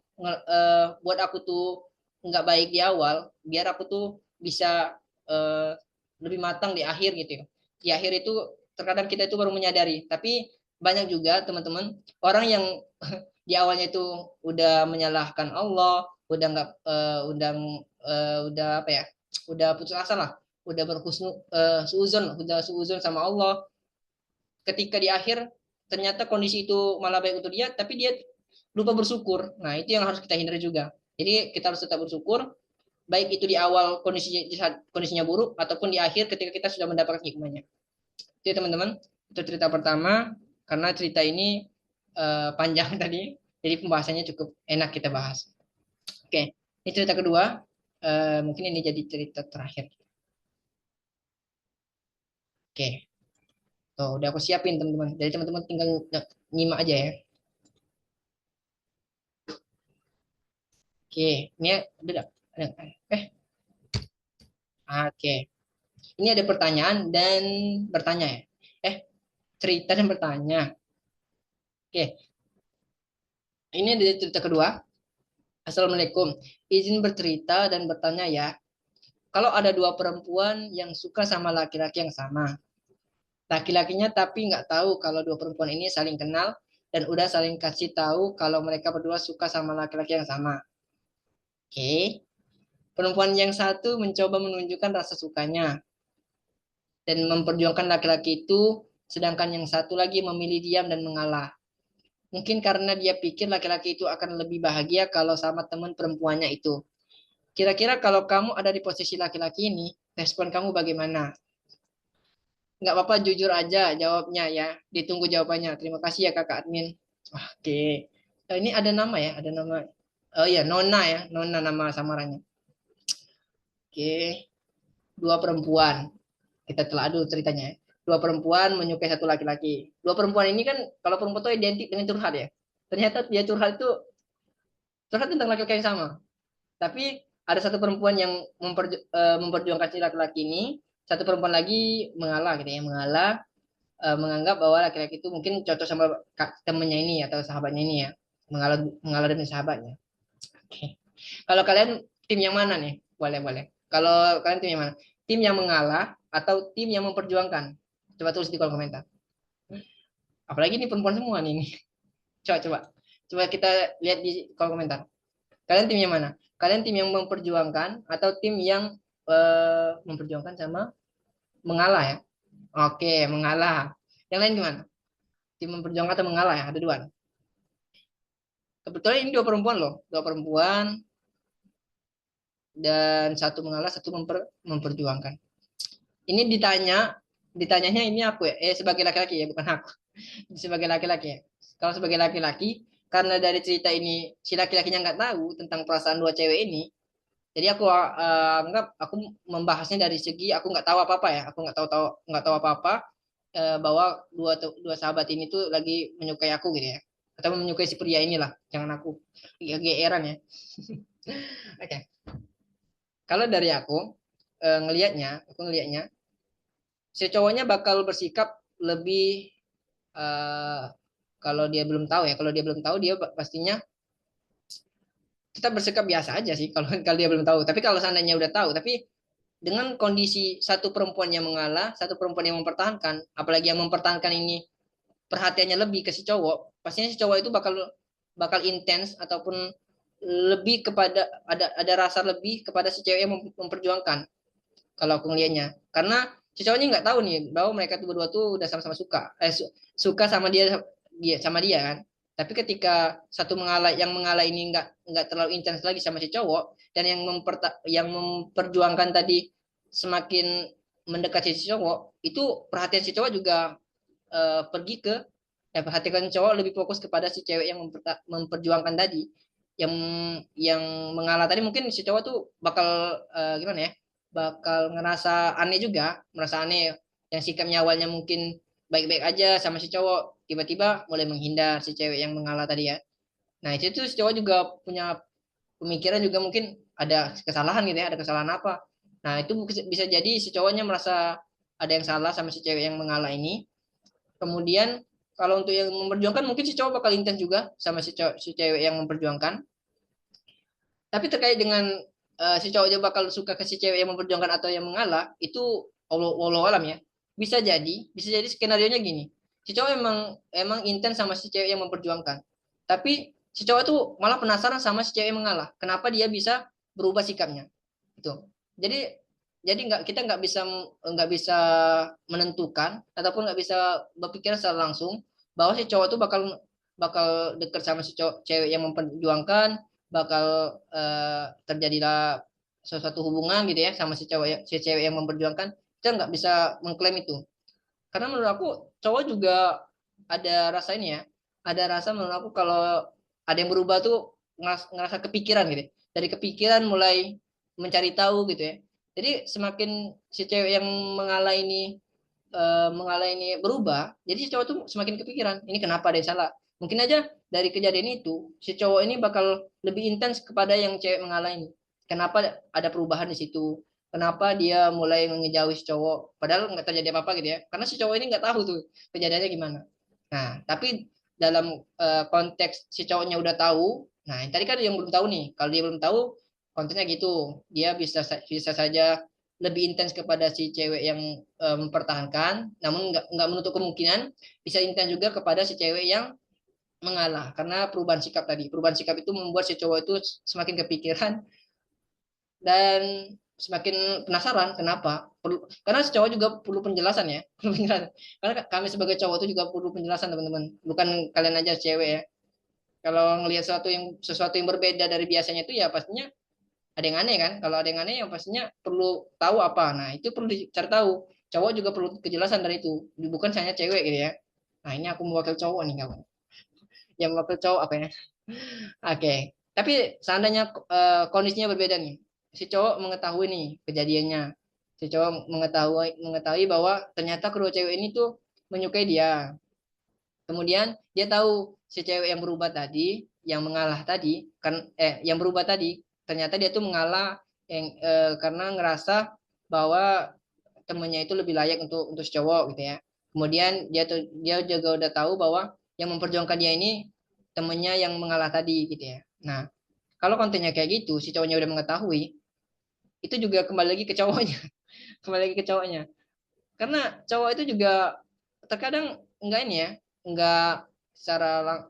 buat aku tuh nggak baik di awal, biar aku tuh bisa eh, lebih matang di akhir gitu ya. Di akhir itu terkadang kita itu baru menyadari. Tapi banyak juga teman-teman orang yang di awalnya itu udah menyalahkan Allah, udah nggak udah apa ya, udah putus asa lah, udah suuzon sama Allah. Ketika di akhir ternyata kondisi itu malah baik untuk dia, tapi dia lupa bersyukur. Nah, itu yang harus kita hindari juga. Jadi kita harus tetap bersyukur baik itu di awal kondisinya buruk ataupun di akhir ketika kita sudah mendapatkan hikmahnya. Itu teman-teman, itu cerita pertama. Karena cerita ini panjang tadi, jadi pembahasannya cukup enak kita bahas. Oke, ini cerita kedua. Mungkin ini jadi cerita terakhir. Oke, tuh udah aku siapin teman-teman. Jadi teman-teman tinggal nyimak aja ya. Oke, ini ada, oke. Ini ada pertanyaan dan bertanya ya. Eh, cerita dan bertanya. Oke, ini ada cerita kedua. Assalamualaikum. Izin bercerita dan bertanya ya. Kalau ada dua perempuan yang suka sama laki-laki yang sama, laki-lakinya tapi nggak tahu kalau dua perempuan ini saling kenal dan udah saling kasih tahu kalau mereka berdua suka sama laki-laki yang sama. Oke, perempuan yang satu mencoba menunjukkan rasa sukanya dan memperjuangkan laki-laki itu, sedangkan yang satu lagi memilih diam dan mengalah. Mungkin karena dia pikir laki-laki itu akan lebih bahagia kalau sama teman perempuannya itu. Kira-kira kalau kamu ada di posisi laki-laki ini, respon kamu bagaimana? Nggak apa-apa, jujur aja jawabnya ya. Ditunggu jawabannya. Terima kasih ya kakak admin. Oke. Ini ada nama ya, ada nama. Oh iya, Nona ya, Nona nama samarannya. Oke, dua perempuan. Kita telah dulu ceritanya ya. Dua perempuan menyukai satu laki-laki. Dua perempuan ini kan, kalau perempuan itu identik dengan curhat ya. Ternyata dia curhat tentang laki-laki yang sama. Tapi ada satu perempuan yang memperjuangkan si laki-laki ini, satu perempuan lagi mengalah gitu ya, mengalah, menganggap bahwa laki-laki itu mungkin cocok sama temennya ini atau sahabatnya ini ya, mengalah mengalah demi sahabatnya. Oke. Kalau kalian tim yang mana nih? Boleh boleh. Kalau kalian tim yang mana? Tim yang mengalah atau tim yang memperjuangkan? Coba tulis di kolom komentar. Apalagi ini perempuan semua nih. Coba coba. Coba kita lihat di kolom komentar. Kalian tim yang mana? Kalian tim yang memperjuangkan atau tim yang memperjuangkan sama mengalah ya? Oke, mengalah. Yang lain gimana? Tim memperjuangkan atau mengalah ya? Ada dua. Kebetulan ini dua perempuan loh. Dua perempuan dan satu mengalah, satu memperjuangkan. Ini ditanyanya ini aku ya, sebagai laki-laki ya, bukan aku. Sebagai laki-laki ya. Kalau sebagai laki-laki, karena dari cerita ini si laki-lakinya nggak tahu tentang perasaan dua cewek ini, jadi aku anggap aku membahasnya dari segi aku nggak tahu apa-apa ya, aku nggak tahu apa-apa bahwa dua sahabat ini tuh lagi menyukai aku gitu ya, atau menyukai si pria inilah, jangan aku geeran ya. Oke, okay. Kalau dari aku ngelihatnya si cowoknya bakal bersikap lebih uh, kalau dia belum tahu ya, kalau dia belum tahu dia pastinya tetap bersikap biasa aja sih kalau kalau dia belum tahu. Tapi kalau seandainya udah tahu, tapi dengan kondisi satu perempuan yang mengalah, satu perempuan yang mempertahankan, apalagi yang mempertahankan ini perhatiannya lebih ke si cowok, pastinya si cowok itu bakal bakal intens ataupun lebih kepada ada rasa lebih kepada si cewek yang memperjuangkan kalau aku ngelihatnya. Karena si cowoknya nggak tahu nih bahwa mereka tuh berdua tuh udah sama-sama suka sama dia kan. Tapi ketika satu mengalah ini nggak terlalu intens lagi sama si cowok dan yang memperjuangkan tadi semakin mendekati si cowok, itu perhatian si cowok juga pergi ke perhatikan cowok lebih fokus kepada si cewek yang memperjuangkan tadi, yang yang mengalah tadi mungkin si cowok tuh bakal gimana ya, bakal ngerasa aneh juga, merasa aneh yang sikapnya awalnya mungkin baik-baik aja sama si cowok tiba-tiba mulai menghindar si cewek yang mengalah tadi ya. Nah itu tuh si cowok juga punya pemikiran juga mungkin ada kesalahan gitu ya, ada kesalahan apa. Nah itu bisa jadi si cowoknya merasa ada yang salah sama si cewek yang mengalah ini. Kemudian kalau untuk yang memperjuangkan mungkin si cowok bakal intens juga sama si cewek yang memperjuangkan. Tapi terkait dengan si cowoknya bakal suka ke si cewek yang memperjuangkan atau yang mengalah, itu Allah alam ya. Bisa jadi skenario nya gini. Si cowok emang intens sama si cewek yang memperjuangkan. Tapi si cowok tuh malah penasaran sama si cewek yang mengalah. Kenapa dia bisa berubah sikapnya? Itu. Jadi kita nggak bisa menentukan ataupun nggak bisa berpikir secara langsung bahwa si cowok tuh bakal bakal dekat sama si cewek yang memperjuangkan, bakal terjadilah sesuatu hubungan gitu ya sama si cewek yang memperjuangkan, kita nggak bisa mengklaim itu. Karena menurut aku cowok juga ada rasa ini ya, ada rasa menurut aku kalau ada yang berubah tuh ngerasa kepikiran gitu. Dari kepikiran mulai mencari tahu gitu ya. Jadi semakin si cewek yang mengalah ini mengalah ini berubah, jadi si cowok tuh semakin kepikiran, ini kenapa ada yang salah. Mungkin aja dari kejadian itu, si cowok ini bakal lebih intens kepada yang cewek mengalah ini. Kenapa ada perubahan di situ? Kenapa dia mulai ngejauhi si cowok? Padahal nggak terjadi apa-apa gitu ya. Karena si cowok ini nggak tahu tuh kejadiannya gimana. Nah, tapi dalam konteks si cowoknya udah tahu, nah yang tadi kan yang belum tahu nih. Kalau dia belum tahu, konteksnya gitu. Dia bisa saja lebih intens kepada si cewek yang mempertahankan, namun nggak menutup kemungkinan bisa intens juga kepada si cewek yang mengalah karena perubahan sikap tadi. Perubahan sikap itu membuat si cowok itu semakin kepikiran dan semakin penasaran kenapa. Karena si cowok juga perlu penjelasan ya, perlu penjelasan. Karena kami sebagai cowok itu juga perlu penjelasan teman-teman. Bukan kalian aja cewek ya. Kalau ngelihat sesuatu yang berbeda dari biasanya itu ya pastinya ada yang aneh kan. Kalau ada yang aneh yang pastinya perlu tahu apa. Nah itu perlu dicari tahu. Cowok juga perlu kejelasan dari itu, bukan hanya cewek gitu ya. Nah ini aku mewakil cowok nih kawan, yang mewakil cowok apa ya. Oke, tapi seandainya kondisinya berbeda nih, si cowok mengetahui nih kejadiannya, si cowok mengetahui bahwa ternyata kedua cewek ini tuh menyukai dia. Kemudian dia tahu si cewek yang berubah tadi, yang mengalah tadi, kan yang berubah tadi, ternyata dia tuh mengalah karena ngerasa bahwa temennya itu lebih layak untuk si cowok gitu ya. Kemudian dia juga udah tahu bahwa yang memperjuangkan dia ini temennya yang mengalah tadi gitu ya. Nah, kalau kontennya kayak gitu, si cowoknya udah mengetahui, itu juga kembali lagi ke cowoknya, kembali lagi ke cowoknya. Karena cowok itu juga terkadang enggak ini ya, enggak secara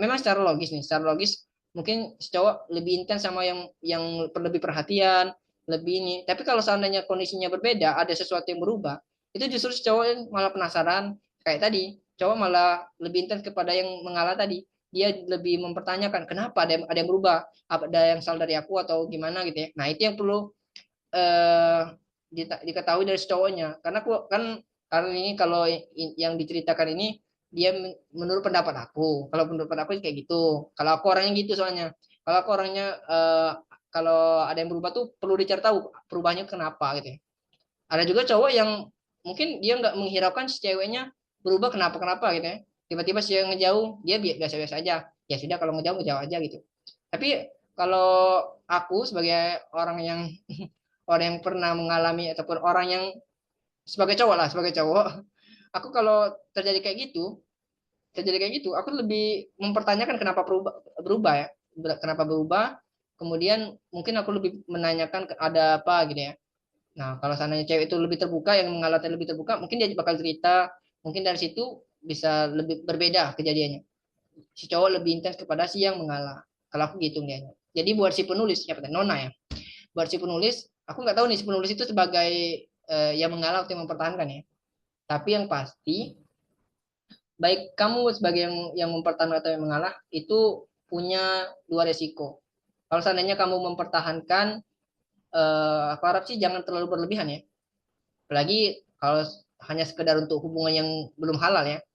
memang secara logis nih, secara logis mungkin si cowok lebih intens sama yang lebih perhatian, lebih ini. Tapi kalau seandainya kondisinya berbeda, ada sesuatu yang berubah, itu justru si cowok malah penasaran. Kayak tadi, cowok malah lebih intens kepada yang mengalah tadi. Dia lebih mempertanyakan kenapa ada yang berubah, ada yang salah dari aku atau gimana gitu ya. Nah, itu yang perlu eh, diketahui dari si cowoknya karena aku kan karena ini kalau yang diceritakan ini dia menurut pendapat aku, kalau menurut pendapat aku kayak gitu, kalau aku orangnya gitu soalnya, kalau aku orangnya kalau ada yang berubah tuh perlu dicari tahu perubahannya kenapa gitu ya. Ada juga cowok yang mungkin dia nggak menghiraukan si ceweknya berubah kenapa kenapa gitu ya, tiba-tiba si yang ngejauh dia biasa-biasa aja, ya sudah kalau ngejauh ngejauh aja gitu. Tapi kalau aku sebagai orang yang orang yang pernah mengalami ataupun orang yang sebagai cowok lah, sebagai cowok, aku kalau terjadi kayak gitu aku lebih mempertanyakan kenapa berubah ya, kenapa berubah. Kemudian mungkin aku lebih menanyakan ada apa gitu ya. Nah kalau seandainya cewek itu lebih terbuka, yang mengalami lebih terbuka, mungkin dia bakal cerita, mungkin dari situ bisa lebih berbeda kejadiannya. Si cowok lebih intens kepada si yang mengalah, kalau aku gitu dia. Jadi buat si penulis siapa Nona ya, buat si penulis, aku nggak tahu nih si penulis itu sebagai yang mengalah atau yang mempertahankan ya. Tapi yang pasti, baik kamu sebagai yang mempertahankan atau yang mengalah, itu punya dua resiko. Kalau seandainya kamu mempertahankan, aku harap sih jangan terlalu berlebihan ya. Apalagi kalau hanya sekedar untuk hubungan yang belum halal ya.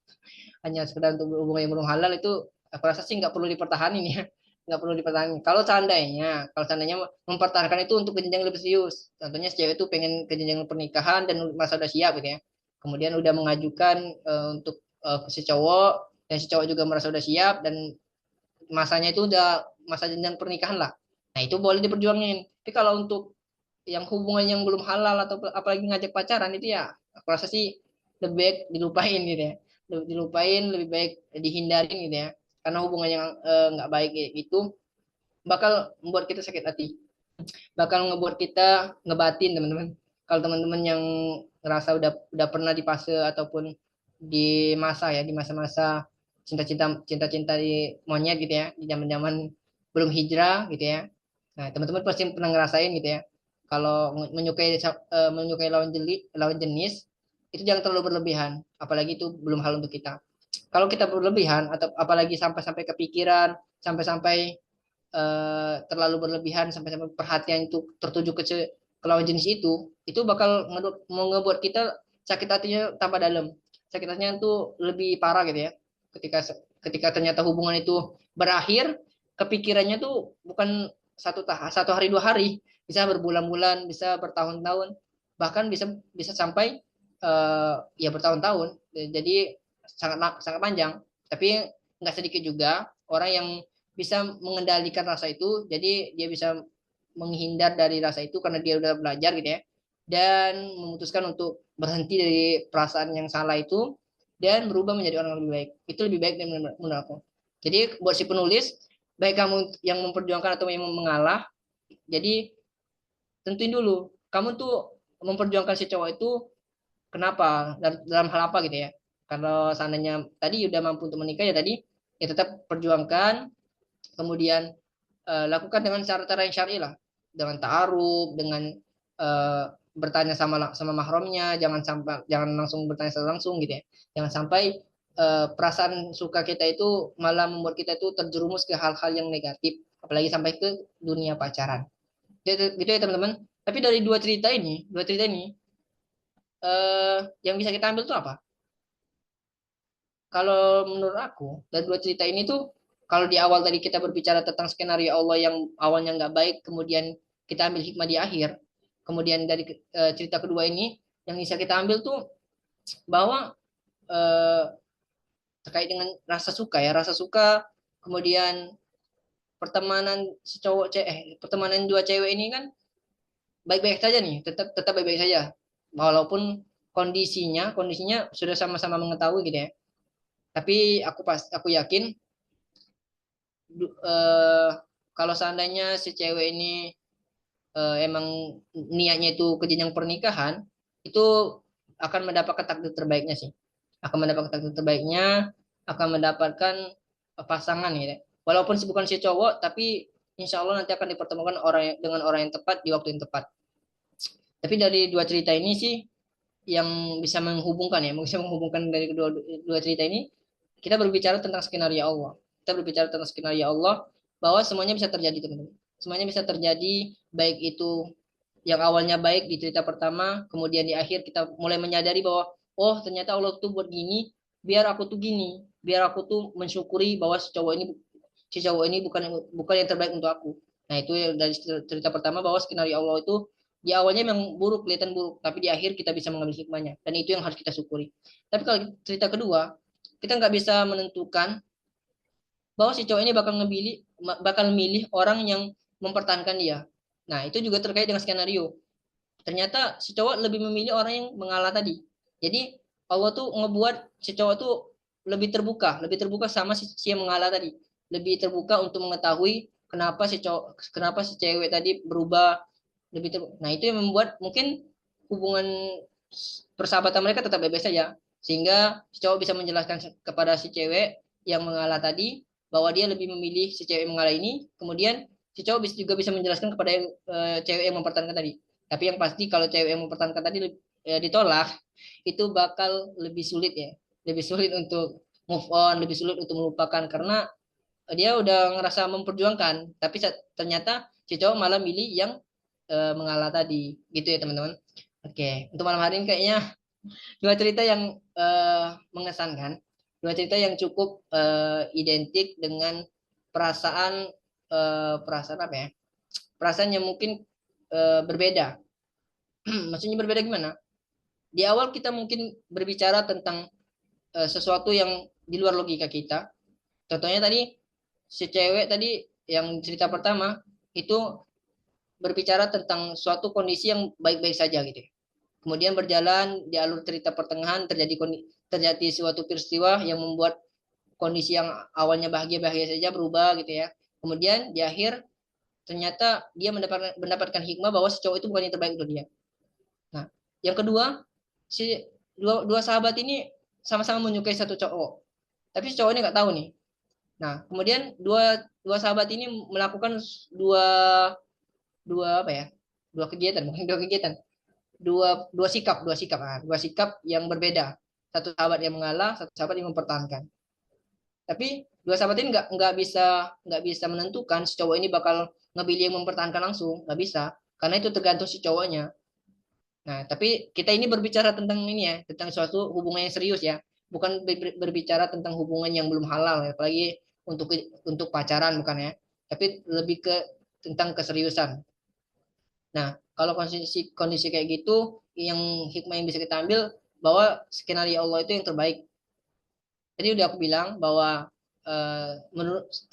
Hanya sekedar untuk hubungan yang belum halal itu, aku rasa sih nggak perlu dipertahanin ya. Nggak perlu dipertahankan. Kalau seandainya mempertahankan itu untuk jenjang lebih serius. Contohnya si cewek itu pengen ke jenjang pernikahan dan masa udah siap gitu ya. Kemudian udah mengajukan untuk si cowok, dan si cowok juga merasa udah siap dan masanya itu udah masa jenjang pernikahan lah. Nah itu boleh diperjuangin. Tapi kalau untuk yang hubungan yang belum halal atau apalagi ngajak pacaran itu ya, aku rasa sih lebih baik dilupain gitu ya. Dilupain, lebih baik dihindarin gitu ya. Karena hubungan yang nggak baik itu bakal membuat kita sakit hati, bakal ngebuat kita ngebatin teman-teman. Kalau teman-teman yang ngerasa udah pernah di fase ataupun di masa ya, di masa-masa cinta-cinta di monyet gitu ya, di zaman-zaman belum hijrah gitu ya. Nah, teman-teman pasti pernah ngerasain gitu ya. Kalau menyukai lawan jenis itu jangan terlalu berlebihan, apalagi itu belum hal untuk kita. Kalau kita berlebihan atau apalagi sampai-sampai kepikiran, sampai-sampai terlalu berlebihan sampai perhatian itu tertuju ke lawan jenis itu bakal ngebuat kita sakit hatinya tambah dalam. Sakit hatinya itu lebih parah gitu ya. Ketika ketika ternyata hubungan itu berakhir, kepikirannya tuh bukan satu hari 2 hari, bisa berbulan-bulan, bisa bertahun-tahun, bahkan bisa bisa sampai ya bertahun-tahun. Jadi sangat sangat panjang. Tapi nggak sedikit juga orang yang bisa mengendalikan rasa itu, jadi dia bisa menghindar dari rasa itu karena dia udah belajar gitu ya, dan memutuskan untuk berhenti dari perasaan yang salah itu dan berubah menjadi orang yang lebih baik. Itu lebih baik dari menurut aku. Jadi buat si penulis, baik kamu yang memperjuangkan atau yang mengalah, jadi tentuin dulu kamu tuh memperjuangkan si cowok itu kenapa, dalam hal apa gitu ya. Kalau seandainya tadi udah mampu untuk menikah ya tadi, ya tetap perjuangkan, kemudian lakukan dengan cara-cara yang syar'i lah, dengan ta'aruf, dengan eh, bertanya sama mahramnya, jangan langsung bertanya secara langsung gitu ya, jangan sampai perasaan suka kita itu malah membuat kita itu terjerumus ke hal-hal yang negatif, apalagi sampai ke dunia pacaran gitu ya teman-teman. Tapi dari dua cerita ini yang bisa kita ambil tuh apa? Kalau menurut aku, dari dua cerita ini tuh, kalau di awal tadi kita berbicara tentang skenario Allah yang awalnya nggak baik, kemudian kita ambil hikmah di akhir. Kemudian dari cerita kedua ini, yang bisa kita ambil tuh bahwa eh, terkait dengan rasa suka ya, rasa suka, kemudian pertemanan si cowok, pertemanan dua cewek ini kan baik-baik saja nih, tetap tetap baik-baik saja, walaupun kondisinya sudah sama-sama mengetahui gitu ya. Tapi aku yakin eh, kalau seandainya si cewek ini emang niatnya itu ke jenjang pernikahan, itu akan mendapatkan takdir terbaiknya sih. Akan mendapatkan takdir terbaiknya, akan mendapatkan pasangan ya. Walaupun bukan si cowok, tapi insya Allah nanti akan dipertemukan dengan orang yang tepat di waktu yang tepat. Tapi dari dua cerita ini sih yang bisa menghubungkan ya, bisa menghubungkan dari kedua dua cerita ini, kita berbicara tentang skenario Allah. Kita berbicara tentang skenario Allah bahwa semuanya bisa terjadi teman-teman. Semuanya bisa terjadi, baik itu yang awalnya baik di cerita pertama, kemudian di akhir kita mulai menyadari bahwa oh ternyata Allah tuh buat gini, biar aku tuh gini, biar aku tuh mensyukuri bahwa si cowok ini bukan bukan yang terbaik untuk aku. Nah itu dari cerita pertama bahwa skenario Allah itu di awalnya memang buruk, kelihatan buruk, tapi di akhir kita bisa mengambil hikmahnya, dan itu yang harus kita syukuri. Tapi kalau cerita kedua, kita nggak bisa menentukan bahwa si cowok ini bakal milih orang yang mempertahankan dia. Nah itu juga terkait dengan skenario. Ternyata si cowok lebih memilih orang yang mengalah tadi. Jadi Allah tuh ngebuat si cowok tuh lebih terbuka sama si yang mengalah tadi, lebih terbuka untuk mengetahui kenapa si cewek tadi berubah, nah itu yang membuat mungkin hubungan persahabatan mereka tetap baik-baik saja, sehingga si cowok bisa menjelaskan kepada si cewek yang mengalah tadi bahwa dia lebih memilih si cewek yang mengalah ini, kemudian si cowok juga bisa menjelaskan kepada cewek yang mempertahankan tadi. Tapi yang pasti kalau cewek yang mempertahankan tadi ditolak, itu bakal lebih sulit ya, lebih sulit untuk move on, lebih sulit untuk melupakan, karena dia udah ngerasa memperjuangkan, tapi ternyata si cowok malah milih yang mengalah tadi, gitu ya teman-teman. Oke, untuk malam hari ini kayaknya dua cerita yang mengesankan, dua cerita yang cukup identik dengan perasaan perasaan apa ya? Perasaan yang mungkin berbeda. Maksudnya berbeda gimana? Di awal kita mungkin berbicara tentang sesuatu yang di luar logika kita. Contohnya tadi si cewek tadi yang cerita pertama itu berbicara tentang suatu kondisi yang baik-baik saja gitu ya. Kemudian berjalan di alur cerita pertengahan terjadi suatu peristiwa yang membuat kondisi yang awalnya bahagia-bahagia saja berubah gitu ya. Kemudian di akhir ternyata dia mendapatkan hikmah bahwa si cowok itu bukan yang terbaik untuk dia. Nah, yang kedua, si dua sahabat ini sama-sama menyukai satu cowok. Tapi si cowok ini nggak tahu nih. Nah, kemudian dua dua sahabat ini melakukan dua dua apa ya? Dua kegiatan, mungkin dua kegiatan. Dua sikap yang berbeda. Satu sahabat yang mengalah, satu sahabat yang mempertahankan. Tapi dua sahabat ini nggak bisa menentukan si cowok ini bakal ngebeli yang mempertahankan langsung, nggak bisa, karena itu tergantung si cowoknya. Nah, tapi kita ini berbicara tentang ini ya, tentang suatu hubungan yang serius ya, bukan berbicara tentang hubungan yang belum halal ya, apalagi untuk pacaran bukan ya, tapi lebih ke tentang keseriusan. Nah, kalau kondisi kondisi kayak gitu, yang hikmah yang bisa kita ambil bahwa skenario Allah itu yang terbaik. Tadi udah aku bilang bahwa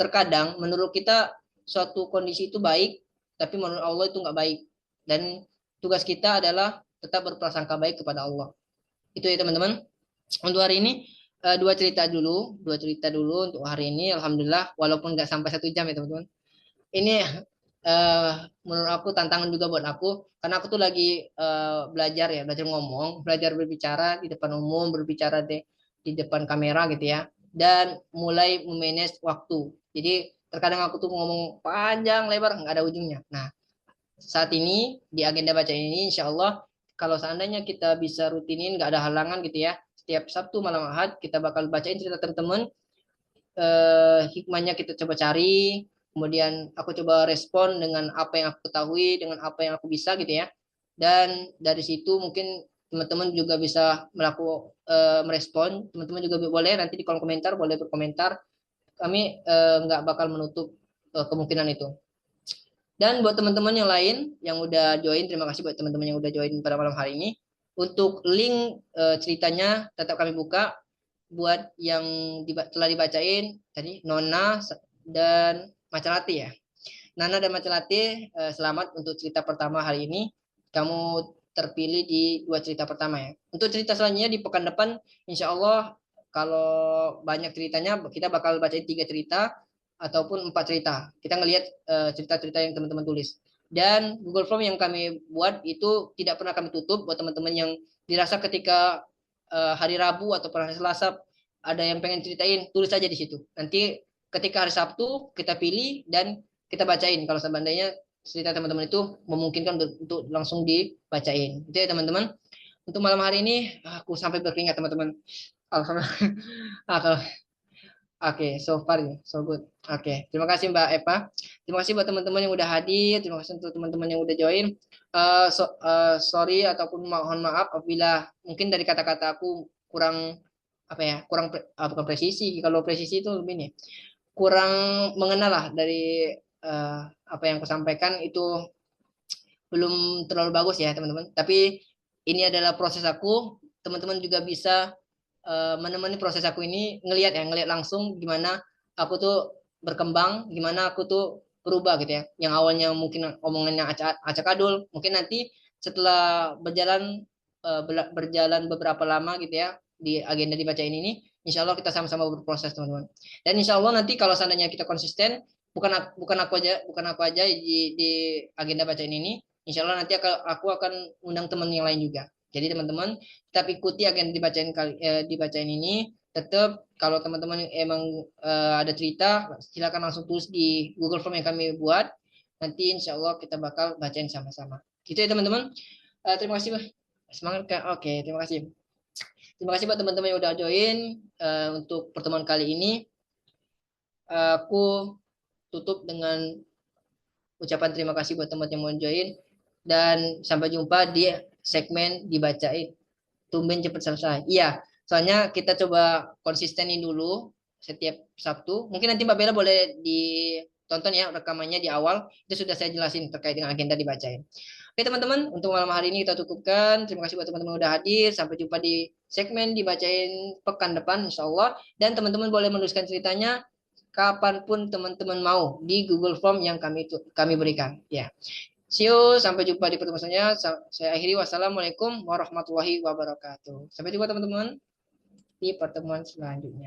terkadang menurut kita suatu kondisi itu baik, tapi menurut Allah itu nggak baik. Dan tugas kita adalah tetap berprasangka baik kepada Allah. Itu ya teman-teman. Untuk hari ini dua cerita dulu untuk hari ini. Alhamdulillah, walaupun nggak sampai 1 jam ya teman-teman. Ini eh, menurut aku tantangan juga buat aku, karena aku tuh lagi belajar ya, belajar ngomong, belajar berbicara di depan umum, berbicara di depan kamera gitu ya, dan mulai memanage waktu. Jadi terkadang aku tuh ngomong panjang lebar nggak ada ujungnya. Nah, saat ini di agenda baca ini insya Allah kalau seandainya kita bisa rutinin nggak ada halangan gitu ya, setiap Sabtu malam Ahad kita bakal bacain cerita teman-teman, hikmahnya kita coba cari, kemudian aku coba respon dengan apa yang aku ketahui, dengan apa yang aku bisa gitu ya. Dan dari situ mungkin teman-teman juga bisa merespon, teman-teman juga boleh nanti di kolom komentar boleh berkomentar. Kami nggak bakal menutup kemungkinan itu. Dan buat teman-teman yang lain yang udah join, terima kasih buat teman-teman yang udah join pada malam hari ini. Untuk link ceritanya tetap kami buka buat yang telah dibacain tadi Nona dan Macelati ya. Nana dan Macelati, selamat untuk cerita pertama hari ini. Kamu terpilih di dua cerita pertama ya. Untuk cerita selanjutnya di pekan depan, insya Allah kalau banyak ceritanya kita bakal bacain 3 cerita ataupun 4 cerita. Kita ngelihat cerita-cerita yang teman-teman tulis. Dan Google Form yang kami buat itu tidak pernah kami tutup buat teman-teman yang dirasa ketika hari Rabu atau hari Selasa ada yang pengen ceritain, tulis aja di situ. Nanti ketika hari Sabtu kita pilih dan kita bacain kalau seandainya cerita teman-teman itu memungkinkan untuk langsung dibacain. Itu ya teman-teman. Untuk malam hari ini aku sampai berkeringat teman-teman. Alhamdulillah. Oke, so far ya, so good. Oke, terima kasih Mbak Eva. Terima kasih buat teman-teman yang udah hadir. Terima kasih untuk teman-teman yang udah join. Sorry ataupun mohon maaf apabila mungkin dari kata-kata aku kurang apa ya, bukan presisi. Kalau presisi itu lebih nih, kurang mengenal lah dari apa yang aku sampaikan itu belum terlalu bagus ya teman-teman. Tapi ini adalah proses aku. Teman-teman juga bisa menemani proses aku ini, ngelihat langsung gimana aku tuh berkembang, gimana aku tuh berubah gitu ya. Yang awalnya mungkin omongannya acak-adul, mungkin nanti setelah berjalan beberapa lama gitu ya di agenda dibacain ini, insya Allah kita sama-sama berproses teman-teman. Dan insya Allah nanti kalau seandainya kita konsisten, bukan aku aja di agenda bacain ini, insya Allah nanti aku akan undang teman yang lain juga. Jadi teman-teman tetap ikuti agenda dibacain ini. Tetap kalau teman-teman emang ada cerita, silakan langsung tulis di Google Form yang kami buat. Nanti insya Allah kita bakal bacain sama-sama. Gitu ya teman-teman. Terima kasih. Semangat Kak. Oke, terima kasih. Terima kasih buat teman-teman yang udah join untuk pertemuan kali ini. Aku tutup dengan ucapan terima kasih buat teman-teman yang mau join dan sampai jumpa di segmen dibacain. Tumben cepat selesai. Iya, soalnya kita coba konsistenin dulu setiap Sabtu. Mungkin nanti Mbak Bella boleh ditonton ya rekamannya di awal. Itu sudah saya jelasin terkait dengan agenda dibacain. Oke teman-teman, untuk malam hari ini kita cukupkan. Terima kasih buat teman-teman udah hadir. Sampai jumpa di segmen dibacain pekan depan insya Allah. Dan teman-teman boleh menuliskan ceritanya kapanpun teman-teman mau di Google Form yang kami berikan. Ya. See you, sampai jumpa di pertemuan selanjutnya. Saya akhiri, wassalamualaikum warahmatullahi wabarakatuh. Sampai jumpa teman-teman di pertemuan selanjutnya.